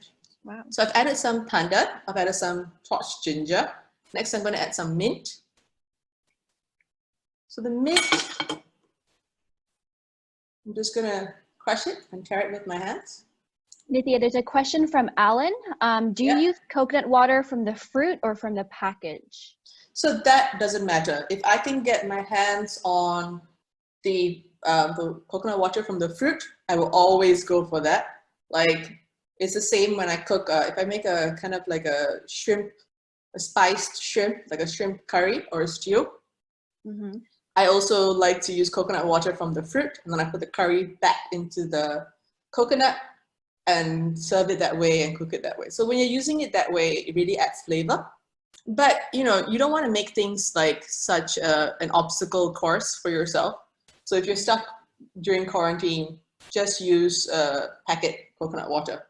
Wow. So I've added some pandan. I've added some torched ginger. Next, I'm going to add some mint. So the mint, I'm just going to crush it and tear it with my hands. Nithiya, there's a question from Alan. Do you use coconut water from the fruit or from the package? So that doesn't matter. If I can get my hands on the coconut water from the fruit, I will always go for that. Like it's the same when I cook. If I make a kind of like a spiced shrimp, like a shrimp curry or a stew, I also like to use coconut water from the fruit, and then I put the curry back into the coconut and serve it that way and cook it that way. So when you're using it that way, it really adds flavor. But you know, you don't want to make things like such an obstacle course for yourself. So if you're stuck during quarantine, just use packet coconut water.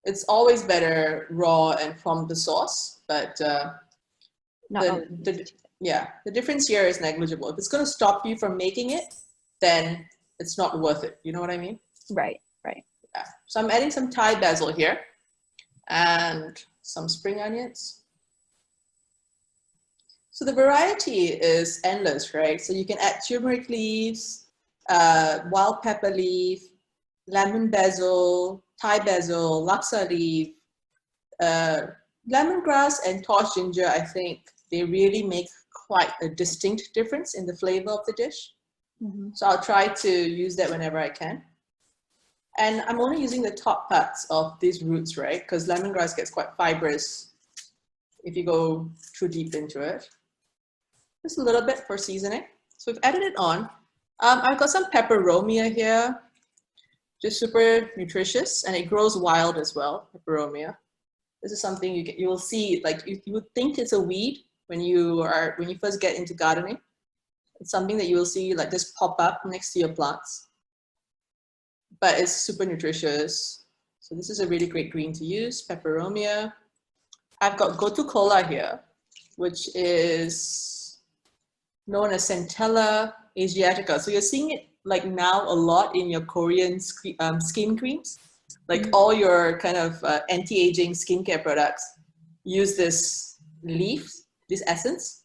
It's always better raw and from the source, but the difference here is negligible. If it's going to stop you from making it, then it's not worth it. You know what I mean? Right, right. Yeah. So I'm adding some Thai basil here and some spring onions. So the variety is endless, right? So you can add turmeric leaves, wild pepper leaf, lemon basil, Thai basil, laksa leaf, lemongrass and torched ginger. I think they really make quite a distinct difference in the flavor of the dish. So I'll try to use that whenever I can. And I'm only using the top parts of these roots, right? Because lemongrass gets quite fibrous if you go too deep into it. Just a little bit for seasoning. So we've added it on. I've got some peperomia here, just super nutritious, and it grows wild as well, peperomia. This is something you will see, like you would think it's a weed when you first get into gardening. It's something that you will see like just pop up next to your plants. But it's super nutritious. So this is a really great green to use, peperomia. I've got gotu kola here, which is known as Centella asiatica. So you're seeing it like now a lot in your Korean skin creams. Like all your kind of anti-aging skincare products use this leaf, this essence.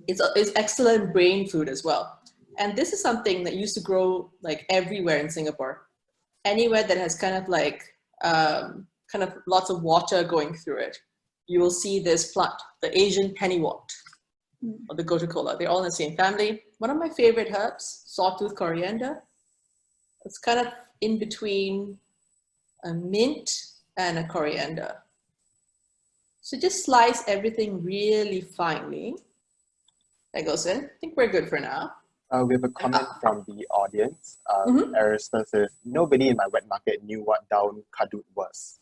It's excellent brain food as well. And this is something that used to grow like everywhere in Singapore. Anywhere that has kind of like lots of water going through it, you will see this plant, the Asian pennywort or the gotu kola. They're all in the same family. One of my favorite herbs, sawtooth coriander. It's kind of in between a mint and a coriander. So just slice everything really finely. That goes in. I think we're good for now. We have a comment from the audience. Arista says, nobody in my wet market knew what down kadut was.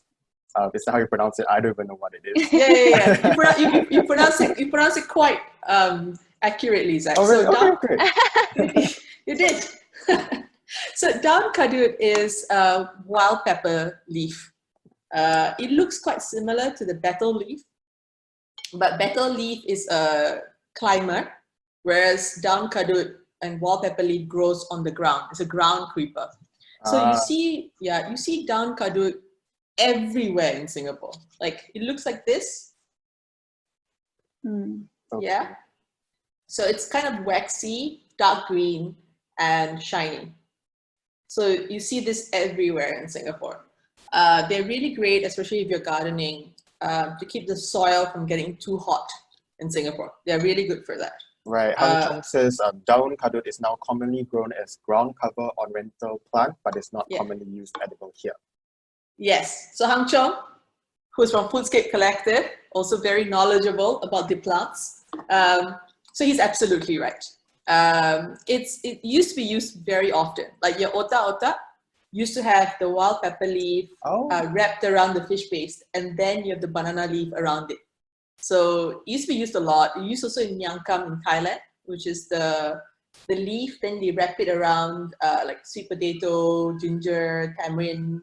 Is that how you pronounce it? I don't even know what it is. Yeah. You pronounce it quite accurately, Zach. Great. You did. So down kadut is wild pepper leaf. It looks quite similar to the betel leaf, but betel leaf is a climber, whereas down kadut and wild pepper leaf grows on the ground. It's a ground creeper. So you see down kadut everywhere in Singapore. Like it looks like this. Okay. Yeah. So it's kind of waxy, dark green, and shiny. So you see this everywhere in Singapore. They're really great, especially if you're gardening, to keep the soil from getting too hot in Singapore. They're really good for that. Right. Hang Chong says down kadut is now commonly grown as ground cover ornamental plant, but it's not commonly used edible here. Yes. So Hang Chong, who's from Foodscape Collective, also very knowledgeable about the plants. So he's absolutely right. It used to be used very often. Like your ota used to have the wild pepper leaf wrapped around the fish paste, and then you have the banana leaf around it. So it used to be used a lot. It used also in Nyang Kam in Thailand, which is the the leaf, then they wrap it around like sweet potato, ginger, tamarind,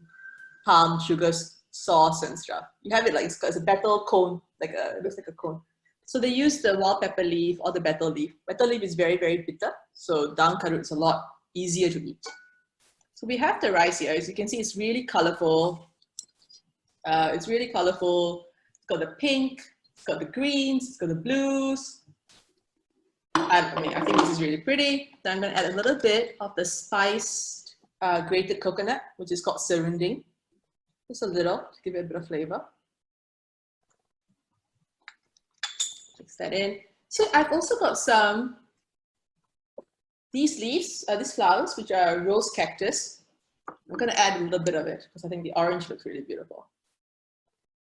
palm, sugar sauce and stuff. You have it like it's a betel cone, it looks like a cone. So they use the wild pepper leaf or the betel leaf. Betel leaf is very, very bitter, so daun kadut is a lot easier to eat. So we have the rice here. As you can see, it's really colorful. It's really colorful. It's got the pink, it's got the greens, it's got the blues. I think this is really pretty. Then I'm going to add a little bit of the spiced grated coconut, which is called serunding. Just a little to give it a bit of flavor. Mix that in. So I've also got these leaves, these flowers, which are rose cactus. I'm going to add a little bit of it because I think the orange looks really beautiful.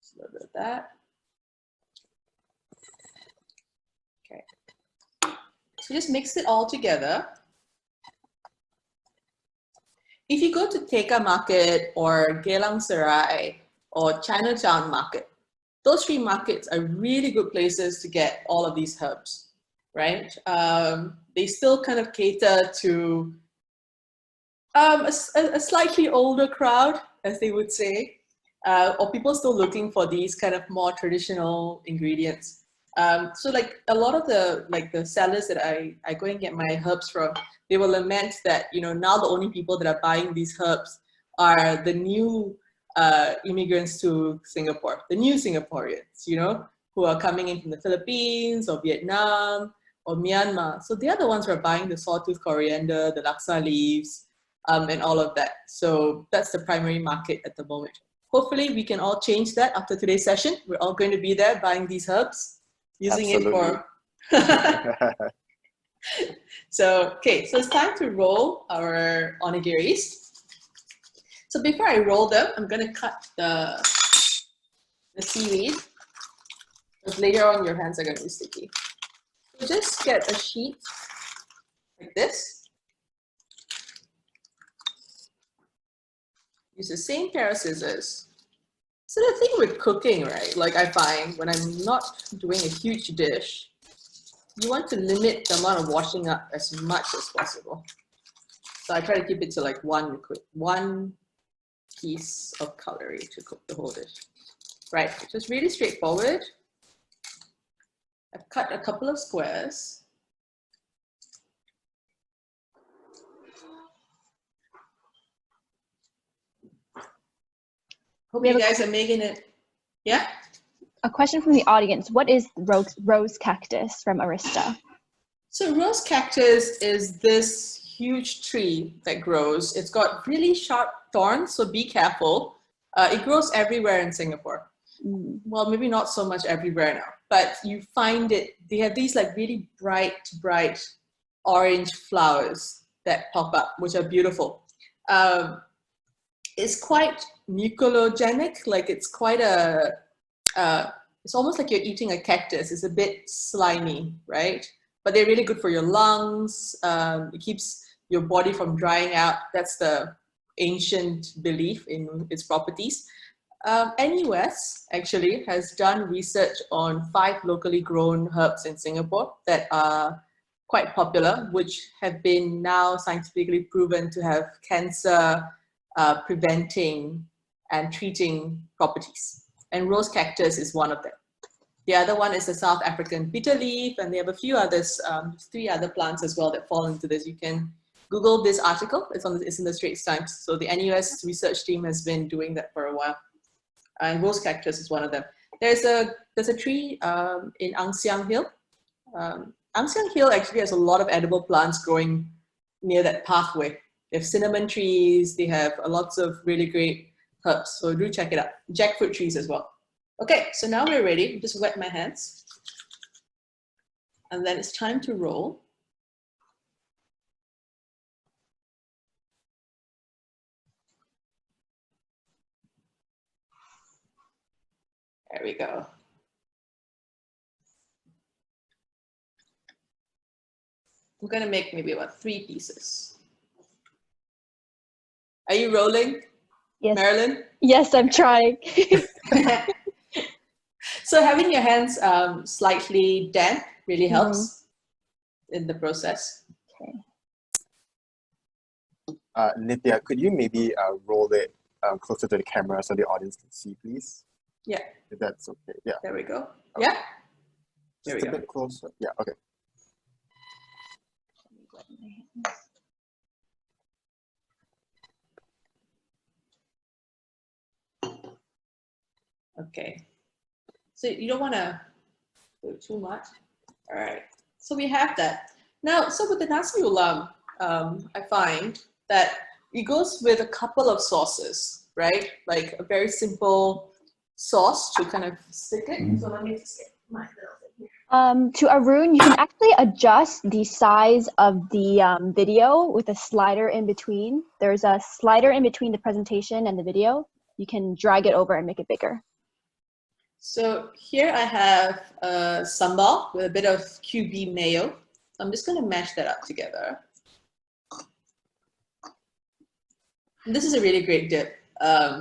Just a little bit of that. Okay. So just mix it all together. If you go to Tekka Market or Geylang Serai or Chinatown Market, those three markets are really good places to get all of these herbs, right? They still kind of cater to a slightly older crowd, as they would say, or people still looking for these kind of more traditional ingredients. So like a lot of the sellers that I go and get my herbs from, they will lament that, you know, now the only people that are buying these herbs are the new immigrants to Singapore, the new Singaporeans, you know, who are coming in from the Philippines or Vietnam or Myanmar. So they are the ones who are buying the sawtooth coriander, the laksa leaves, and all of that. So that's the primary market at the moment. Hopefully we can all change that after today's session. We're all going to be there buying these herbs, using Absolutely. it for... So, okay, so it's time to roll our onigiris. So before I roll them, I'm going to cut the seaweed, because later on your hands are going to be sticky. So just get a sheet like this. Use the same pair of scissors. So the thing with cooking, right, like I find when I'm not doing a huge dish, you want to limit the amount of washing up as much as possible. So I try to keep it to like one piece of cutlery to cook the whole dish. Right, just really straightforward. I've cut a couple of squares. Hope you guys are making it. Yeah? A question from the audience. What is rose cactus from Arista? So rose cactus is this huge tree that grows. It's got really sharp thorns, so be careful. It grows everywhere in Singapore. Well, maybe not so much everywhere now, but you find it, they have these like really bright orange flowers that pop up, which are beautiful. It's quite mucologenic, like it's quite it's almost like you're eating a cactus. It's a bit slimy, right? But they're really good for your lungs. It keeps your body from drying out. That's the ancient belief in its properties. NUS actually has done research on 5 locally grown herbs in Singapore that are quite popular, which have been now scientifically proven to have cancer preventing and treating properties. And rose cactus is one of them. The other one is the South African bitter leaf, and they have a few others, 3 other plants as well that fall into this. You can Google this article. It's in the Straits Times. So the NUS research team has been doing that for a while. And rose cactus is one of them. There's a tree in Ang Siang Hill. Ang Siang Hill actually has a lot of edible plants growing near that pathway. They have cinnamon trees. They have lots of really great herbs. So do check it out. Jackfruit trees as well. Okay, so now we're ready. Just wet my hands. And then it's time to roll. There we go. I'm gonna make maybe about 3 pieces. Are you rolling? Yes. Marilyn? Yes, I'm trying. So having your hands slightly damp really helps in the process. Okay. Nithiya, could you maybe roll it closer to the camera so the audience can see, please? Yeah. If that's okay. Yeah. There we go. Okay. Yeah. There Just we a go. bit closer. Yeah. Okay. Okay. So you don't want to do too much. All right. So we have that. Now, so with the Nasi Ulam, I find that it goes with a couple of sauces, right? Like a very simple sauce to kind of stick it. So let me just get my little thing here. To Arun, you can actually adjust the size of the video with a slider in between. There's a slider in between the presentation and the video. You can drag it over and make it bigger. So here I have a sambal with a bit of QB mayo. I'm just going to mash that up together. And this is a really great dip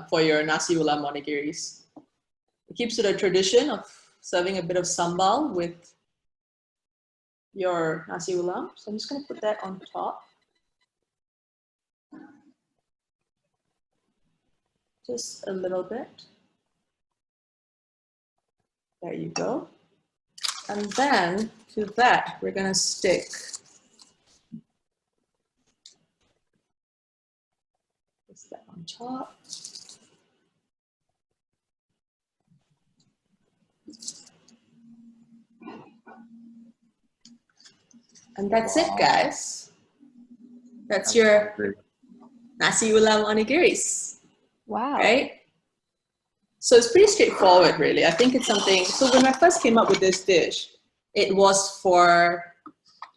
for your Nasi Ulam onigiris. It keeps to the tradition of serving a bit of sambal with your Nasi Ulam. So I'm just going to put that on top. Just a little bit. There you go. And then to that, we're going to stick that on top. And that's it, guys. That's your Nasi Ulam onigiris. Wow. Right? So it's pretty straightforward, really. I think it's something, so when I first came up with this dish, it was for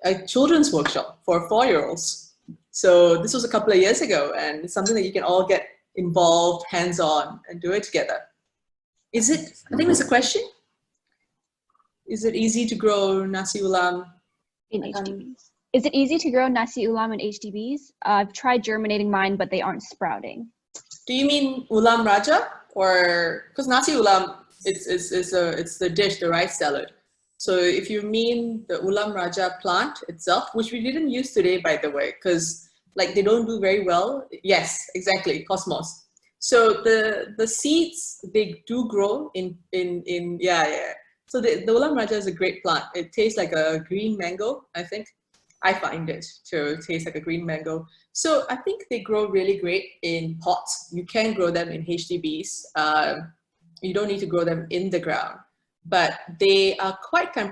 a children's workshop for 4-year-olds. So this was a couple of years ago, and it's something that you can all get involved, hands-on, and do it together. Is it, I think there's a question. Is it easy to grow Nasi Ulam in HDBs? Is it easy to grow Nasi Ulam in HDBs? I've tried germinating mine, but they aren't sprouting. Do you mean Ulam Raja? Or, because Nasi Ulam, it's the dish, the rice salad. So if you mean the Ulam Raja plant itself, which we didn't use today, by the way, because like they don't do very well. Yes, exactly, Cosmos. So the seeds, they do grow yeah. So the Ulam Raja is a great plant. It tastes like a green mango, I think. I find it to taste like a green mango. So I think they grow really great in pots. You can grow them in HDBs. You don't need to grow them in the ground, but they are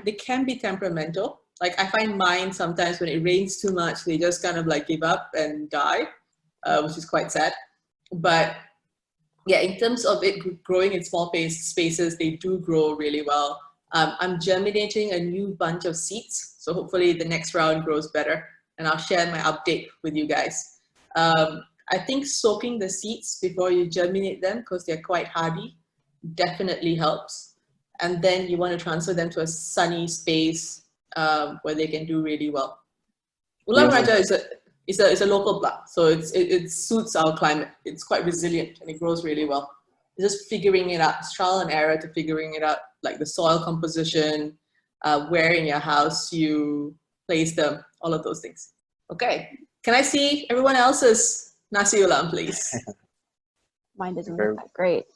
they can be temperamental. Like I find mine sometimes when it rains too much, they just kind of like give up and die, which is quite sad. But yeah, in terms of it growing in small spaces, they do grow really well. I'm germinating a new bunch of seeds. So hopefully the next round grows better, and I'll share my update with you guys. I think soaking the seeds before you germinate them, because they're quite hardy, definitely helps. And then you want to transfer them to a sunny space where they can do really well. Ulam Raja is a local plant, so it suits our climate. It's quite resilient and it grows really well. It's just figuring it out, trial and error to figuring it out, like the soil composition, where in your house you place them, all of those things. Okay, can I see everyone else's Nasi Ulam, please? Mine doesn't look that great.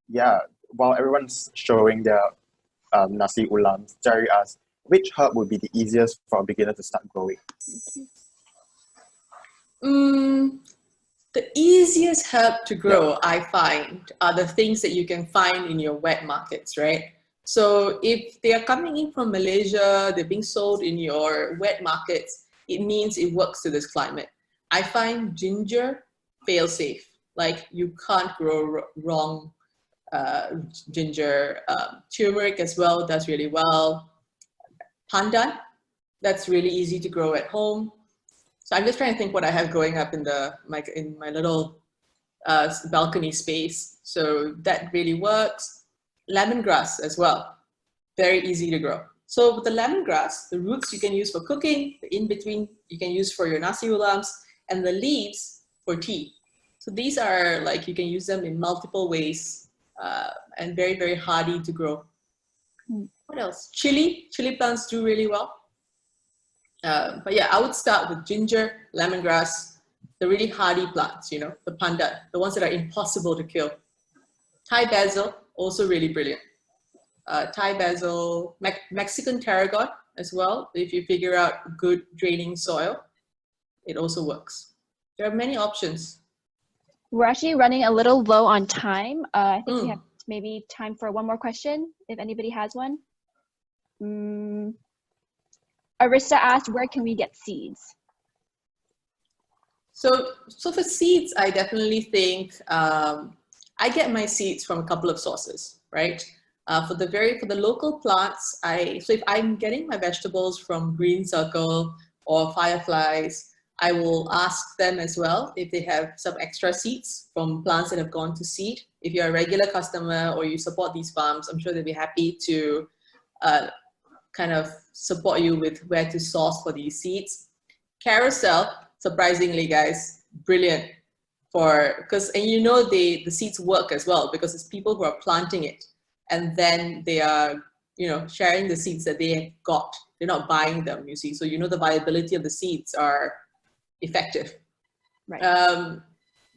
Yeah, while everyone's showing their Nasi Ulam, Jerry asked, which herb would be the easiest for a beginner to start growing? The easiest herb to grow, I find, are the things that you can find in your wet markets, right? So if they are coming in from Malaysia, they're being sold in your wet markets, it means it works to this climate. I find ginger fail-safe. Like you can't grow wrong ginger. Turmeric as well does really well. Pandan, that's really easy to grow at home. So I'm just trying to think what I have growing up in my little balcony space. So that really works. Lemongrass as well, very easy to grow. So with the lemongrass, the roots you can use for cooking, the in-between you can use for your Nasi Ulams, and the leaves for tea. So these are like, you can use them in multiple ways and very, very hardy to grow. What else? Chili plants do really well. But yeah, I would start with ginger, lemongrass, the really hardy plants, you know, the pandan, the ones that are impossible to kill. Thai basil, also really brilliant. Thai basil, Mexican tarragon as well. If you figure out good draining soil, it also works. There are many options. We're actually running a little low on time. I think we have maybe time for one more question, if anybody has one. Arista asked, where can we get seeds? So for seeds, I definitely think I get my seeds from a couple of sources, right? For the local plants, so if I'm getting my vegetables from Green Circle or Fireflies, I will ask them as well if they have some extra seeds from plants that have gone to seed. If you're a regular customer or you support these farms, I'm sure they'll be happy to kind of support you with where to source for these seeds. Carousel, surprisingly, guys, brilliant and you know the seeds work as well because it's people who are planting it and then they are, you know, sharing the seeds that they got. They're not buying them, you see. So you know the viability of the seeds are effective. Right.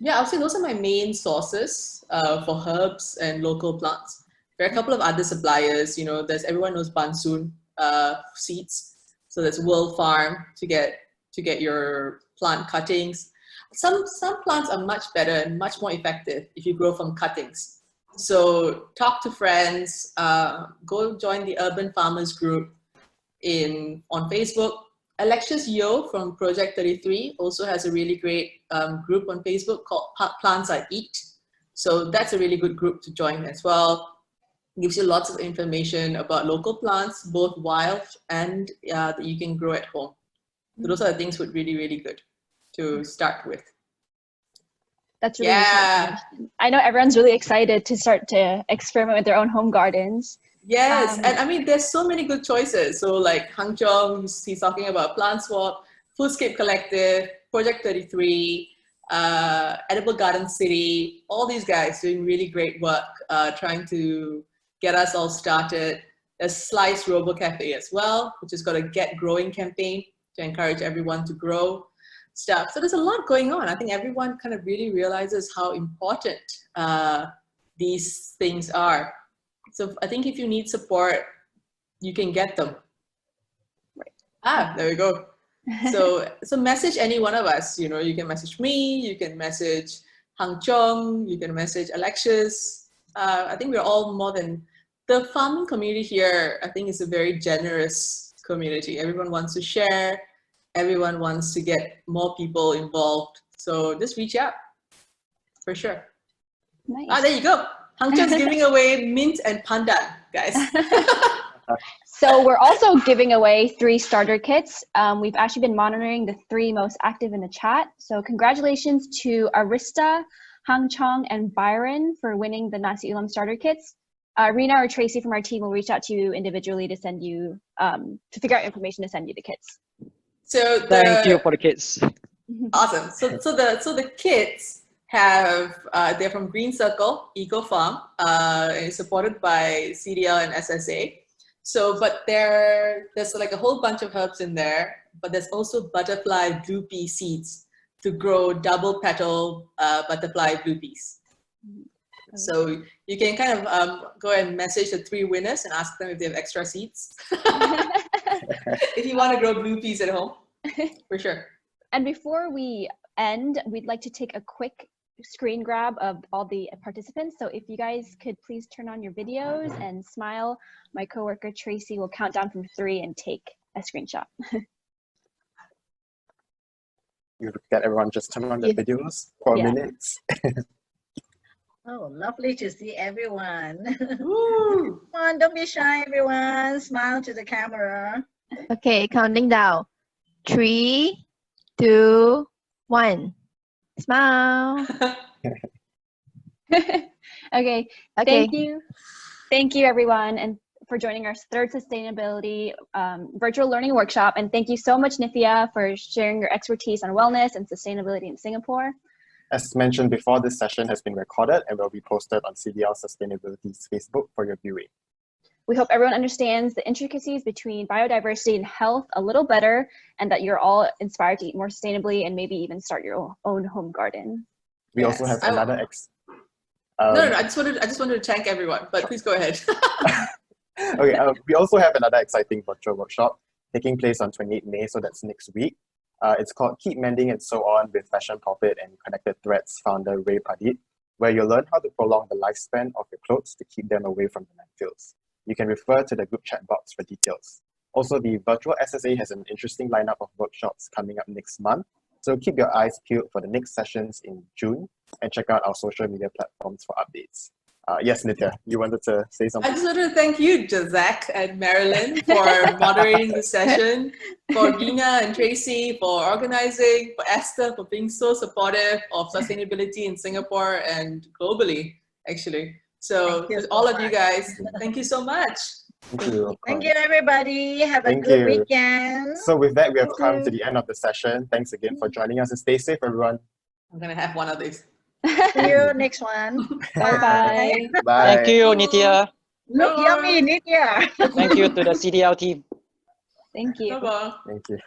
Yeah, I'll say those are my main sources for herbs and local plants. There are a couple of other suppliers, you know, everyone knows Bansoon seeds. So there's World Farm to get your plant cuttings. Some plants are much better and much more effective if you grow from cuttings. So talk to friends, go join the Urban Farmers group on Facebook. Alexius Yo from Project 33 also has a really great group on Facebook called Plants I Eat. So that's a really good group to join as well. Gives you lots of information about local plants, both wild and that you can grow at home. So those are the things that would really, really good to start with. That's really useful. I know everyone's really excited to start to experiment with their own home gardens. Yes, and I mean, there's so many good choices. So like Hang Chong, he's talking about Plant Swap, Foodscape Collective, Project 33, Edible Garden City, all these guys doing really great work, trying to get us all started. There's Slice Robo Cafe as well, which has got a Get Growing campaign to encourage everyone to grow stuff. So there's a lot going on. I think everyone kind of really realizes how important these things are. So I think if you need support, you can get them. Right. There we go. So message any one of us. You know, you can message me, you can message Hang Chong, you can message Alexius. I think we're all the farming community here, I think, is a very generous community. Everyone wants to share. Everyone wants to get more people involved. So just reach out, for sure. Nice. There you go. Hang Chong's giving away mint and pandan, guys. So we're also giving away 3 starter kits. We've actually been monitoring the 3 most active in the chat. So congratulations to Arista, Hang Chong, and Byron for winning the Nasi Ulam starter kits. Rena or Tracy from our team will reach out to you individually to send you, to figure out information to send you the kits. So thank you for the kits. Awesome. So the kits have they're from Green Circle Eco Farm, and it's supported by CDL and SSA. So, but there's like a whole bunch of herbs in there, but there's also butterfly blue pea seeds to grow double petal butterfly blue peas. So you can kind of go and message the 3 winners and ask them if they have extra seeds. If you want to grow blue peas at home, for sure. And before we end, we'd like to take a quick screen grab of all the participants. So if you guys could please turn on your videos and smile, my coworker Tracy will count down from 3 and take a screenshot. You get everyone just turn on their videos for a minute. Oh, lovely to see everyone. Come on, don't be shy, everyone. Smile to the camera. Okay, counting down. 3, 2, 1. Smile. Okay. Thank you. Thank you, everyone, and for joining our 3rd sustainability virtual learning workshop. And thank you so much, Nithiya, for sharing your expertise on wellness and sustainability in Singapore. As mentioned before, this session has been recorded and will be posted on CDL Sustainability's Facebook for your viewing. We hope everyone understands the intricacies between biodiversity and health a little better, and that you're all inspired to eat more sustainably and maybe even start your own home garden. We also have another no, I just wanted to thank everyone, but please go ahead. Okay, we also have another exciting virtual workshop taking place on 28 May, so that's next week. It's called Keep Mending and So On with Fashion Pulpit and Connected Threads founder Ray Padit, where you'll learn how to prolong the lifespan of your clothes to keep them away from the landfills. You can refer to the group chat box for details. Also, the virtual SSA has an interesting lineup of workshops coming up next month, so keep your eyes peeled for the next sessions in June and check out our social media platforms for updates. Yes, Nithiya, you wanted to say something? I just wanted to thank you, Jazak and Marilyn, for moderating the session, for Gina and Tracy for organizing, for Esther for being so supportive of sustainability in Singapore and globally, actually. So, to all of you guys, thank you so much. Thank you. Thank you, everybody. Have a Thank good you. weekend. So with that, we have Thank come you. to the end of the session. Thanks again for joining us and stay safe, everyone. I'm going to have one of these. See you next one. Bye-bye. Bye. Thank you, Nithiya. Look yummy, Nithiya. Thank you to the CDL team. Thank you. Bye-bye. Thank you.